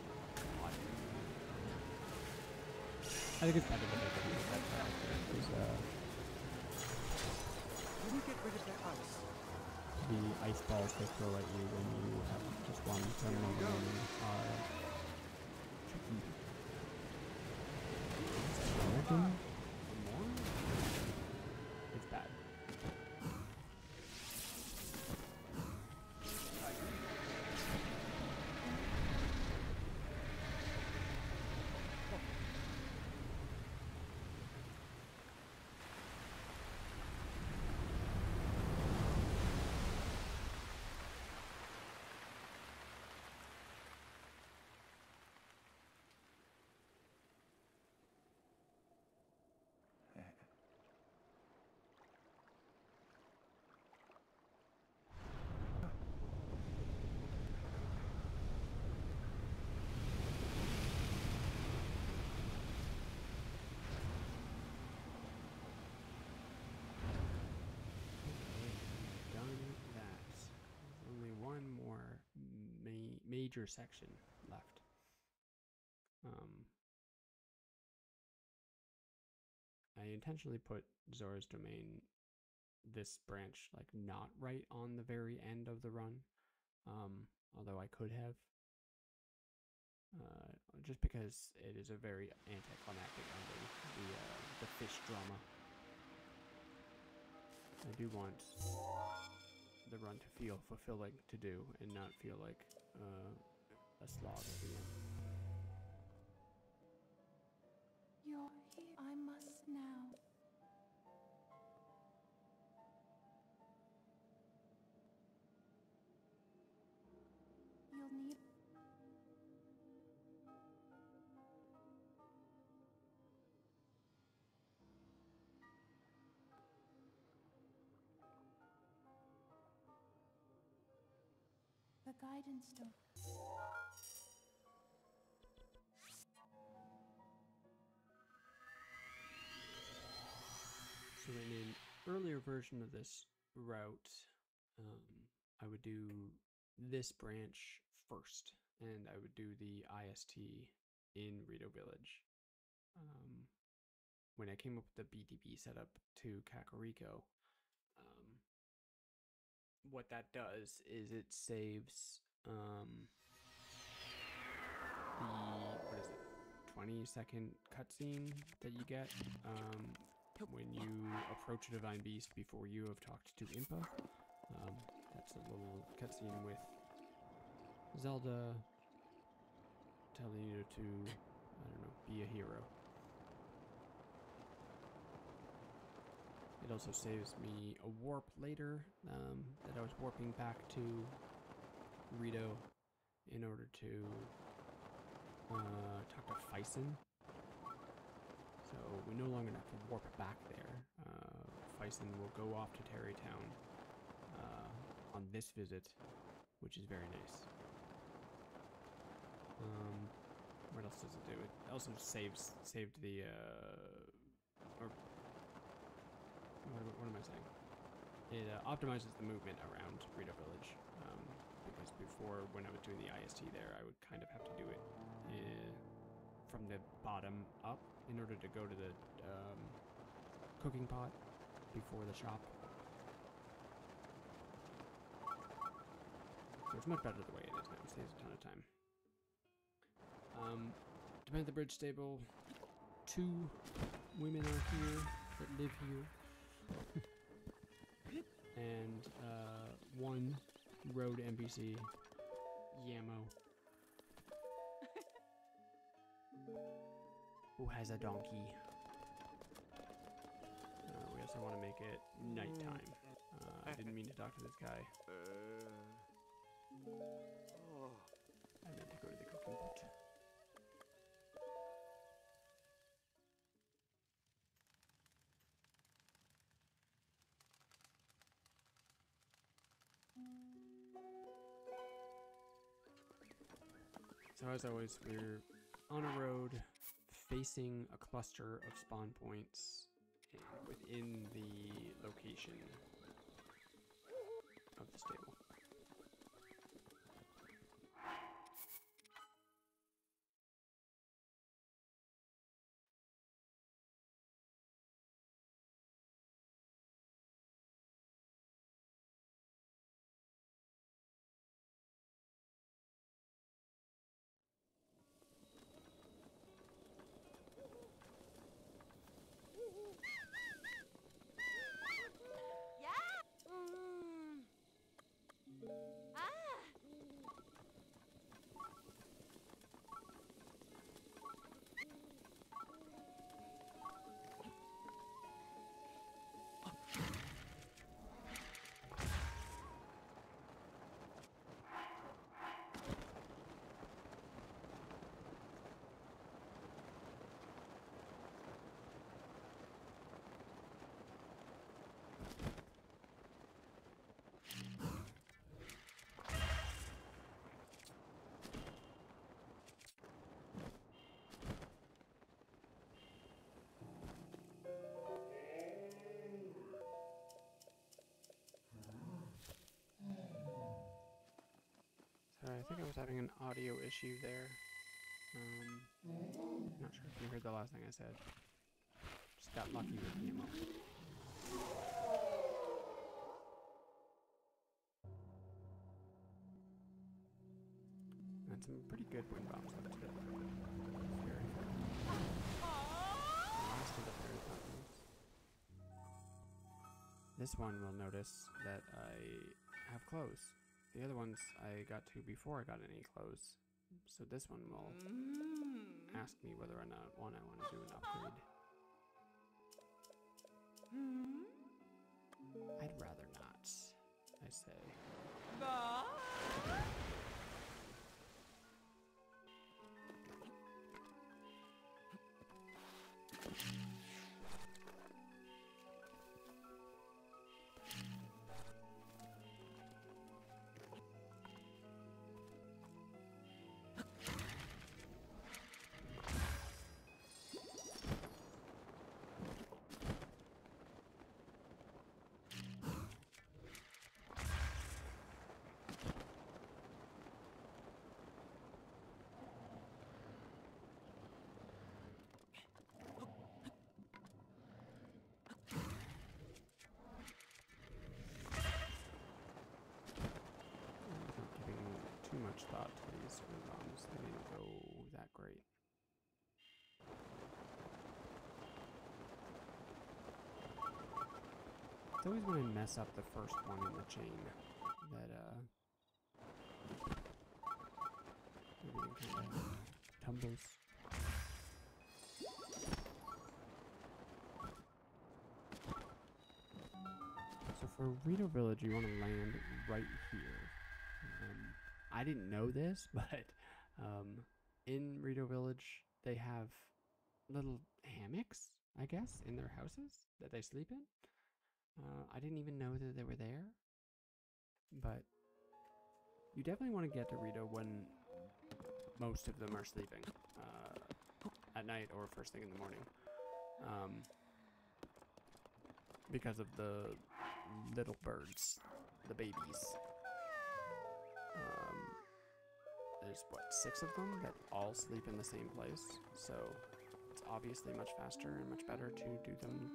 I think it's better than I did with that character. How do you get rid of that ice? The ice balls they throw at you when you have just one terminal remaining are tricky. American? More? It's bad. Major section left. I intentionally put Zora's Domain, this branch, like not right on the very end of the run, although I could have, just because it is a very anticlimactic ending, the fish drama. I do want the run to feel fulfilling to do and not feel like a slog at the end. You're here. I must now. You'll need... The guidance stone. So in an earlier version of this route, I would do this branch first, and I would do the IST in Rito Village. When I came up with the BDB setup to Kakariko, what that does is it saves the, what is it, 20-second cutscene that you get when you approach a divine beast before you have talked to Impa. That's a little cutscene with Zelda telling you to, I don't know, be a hero. It also saves me a warp later that I was warping back to Rito in order to talk to Faison. So we no longer have to warp back there. Faison will go off to Tarrytown on this visit, which is very nice. What what else does it do? It also saved the or what am I saying? It optimizes the movement around Rito Village. Because before, when I was doing the IST there, I would kind of have to do it from the bottom up in order to go to the cooking pot before the shop. So it's much better the way it is now. It saves a ton of time. Demand the bridge stable. 2 women are here that live here. And 1 road NPC, Yamo, who has a donkey. We also want to make it nighttime. I didn't mean to talk to this guy. I meant to go to the cooking pot. So as always, we're on a road facing a cluster of spawn points and within the location of the stable. Sorry, I think I was having an audio issue there. Not sure if you heard the last thing I said. Just got lucky with the ammo. And some pretty good wind bombs left too. Very good. Last of the fairy fountains. This one will notice that I have clothes. The other ones I got to before I got any clothes. So this one will ask me whether or not I want to do an upgrade. I'd rather not, I say. Too much thought to these wind bombs. They didn't go that great. It's always when I mess up the first one in the chain that everything kind of tumbles. So for Rito Village, you want to land right here. I didn't know this, but in Rito Village, they have little hammocks, I guess, in their houses that they sleep in. I didn't even know that they were there, but you definitely want to get to Rito when most of them are sleeping. at night or first thing in the morning. Because of the little birds, the babies. There's what, 6 of them that all sleep in the same place, so it's obviously much faster and much better to do them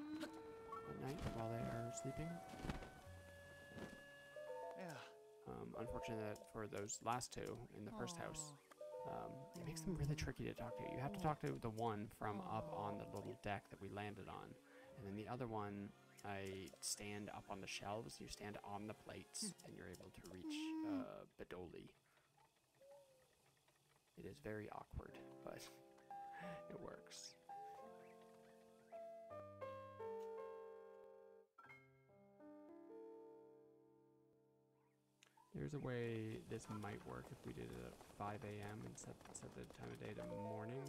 at night while they are sleeping. Yeah. Unfortunately for those last 2 in the first house, it makes them really tricky to talk to. You have to talk to the one from up on the little deck that we landed on, and then the other one, I stand up on the shelves, you stand on the plates, and you're able to reach Bedoli. It is very awkward, but it works. There's a way this might work if we did it at 5 a.m. and set the time of day to morning.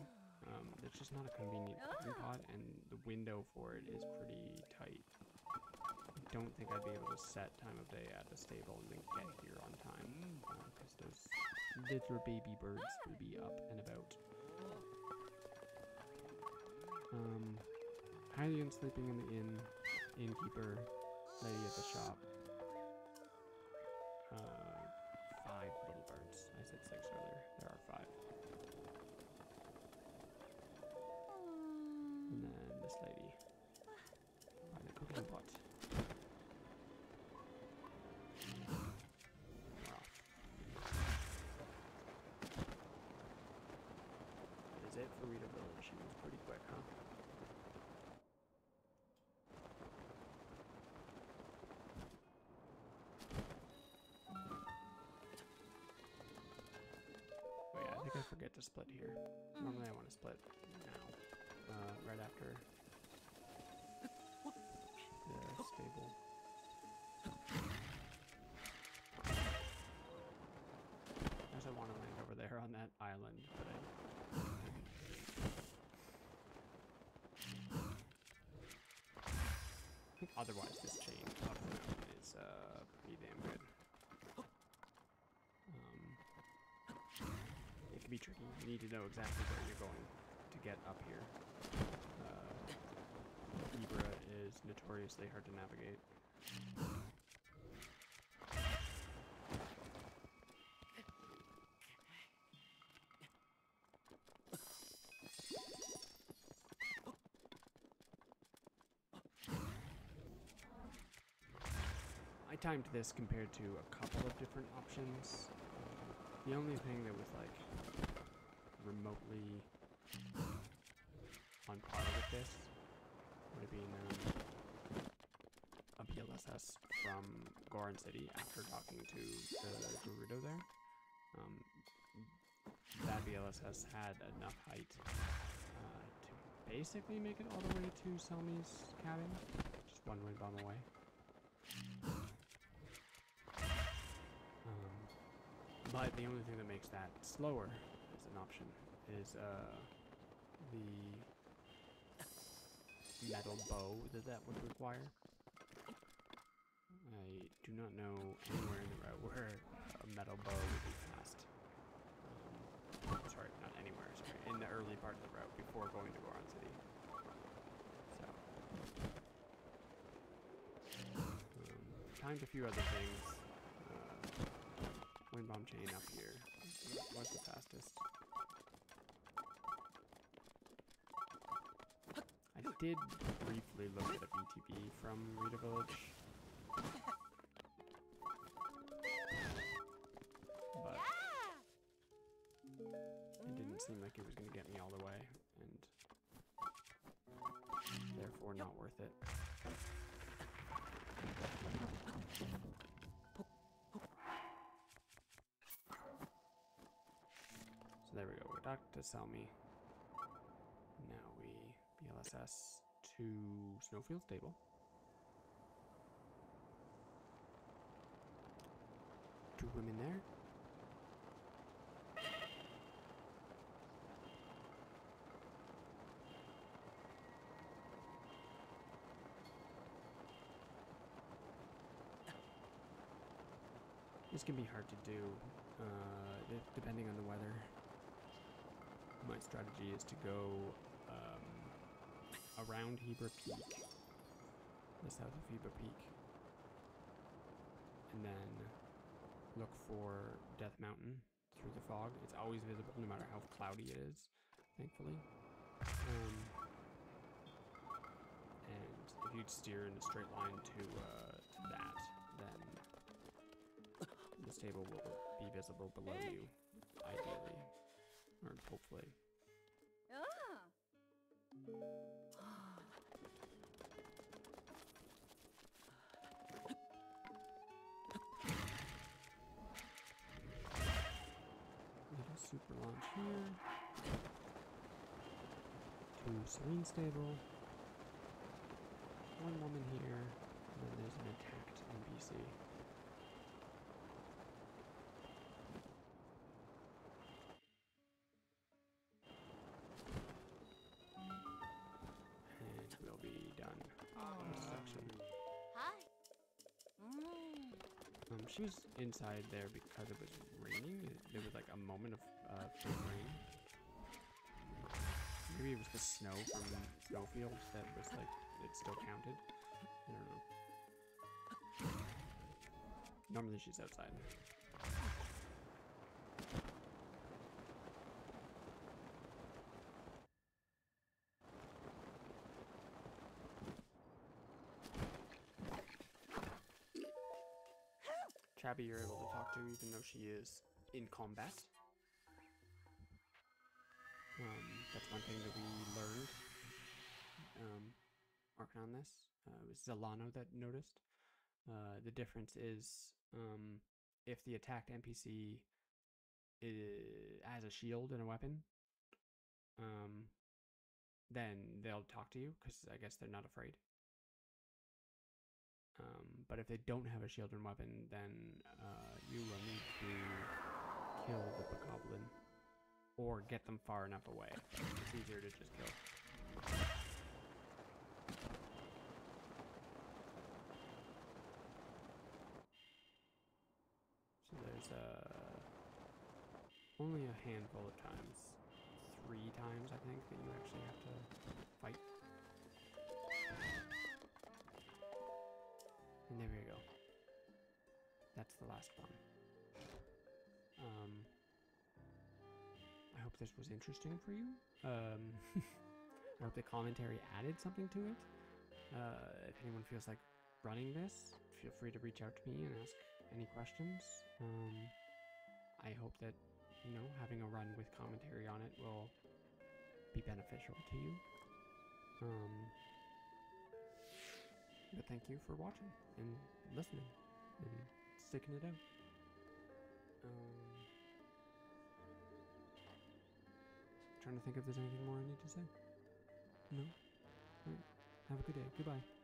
It's just not a convenient cooking pot, and the window for it is pretty tight. I don't think I'd be able to set time of day at the stable and then get here on time, because those little baby birds will be up and about. Hylian sleeping in the inn, innkeeper, lady at the shop. 5 little birds. I said 6 earlier. There are 5. And then this lady by the cooking pot. Wow. That is it for Rita Village. She was pretty quick, huh? Oh yeah, I think I forget to split here. Normally I want to split now, right after the stable. I also want to land over there on that island, but I didn't. I think otherwise this chain up the mountain is pretty damn good. It can be tricky. You need to know exactly where you're going to get up here. Ibra is notoriously hard to navigate. I timed this compared to a couple of different options. The only thing that was like remotely on par with this would have been a BLSS from Goron City after talking to the Gerudo there. That BLSS had enough height to basically make it all the way to Selmy's cabin, just one wind bomb away. But the only thing that makes that slower as an option is the metal bow that would require. I do not know anywhere in the route where a metal bow would be fast. Sorry, not anywhere, sorry. In the early part of the route before going to Goron City. So. Timed a few other things. Wind bomb chain up here was the fastest. I did briefly look at a VTB from Rita Village, but it didn't seem like it was going to get me all the way, and therefore not worth it. So there we go, we're docked to Selmy. Now we BLSS to Snowfield Stable. Two women there. This can be hard to do, depending on the weather. My my strategy is to go around Heber Peak, the south of Heber Peak, and then look for Death Mountain through the fog. It's always visible no matter how cloudy it is, thankfully. And if you'd steer in a straight line to that, then the stable will be visible below you, ideally, or hopefully. Ah! Little super launch here. To Serene Stable. One woman here, and then there's an attacked NPC. And we'll be done with this section. Hi. She was inside there because it was raining. There was like a moment of full rain. Maybe it was the snow from snowfields that was like, it still counted. I don't know. Normally she's outside. Chabby you're able to talk to even though she is in combat. That's one thing that we learned working on this. It was Zalano that noticed. The difference is if the attacked NPC has a shield and a weapon, then they'll talk to you because I guess they're not afraid. But if they don't have a shield and weapon, then you will need to kill the bokoblin or get them far enough away. It's easier to just kill. So there's only a handful of times, 3 times I think, that you actually have to fight. And there we go. That's the last one. I hope this was interesting for you. I hope the commentary added something to it. If anyone feels like running this, feel free to reach out to me and ask any questions. I hope that, you know, having a run with commentary on it will be beneficial to you. But thank you for watching and listening and sticking it out. Trying to think if there's anything more I need to say. No? Alright. Have a good day. Goodbye.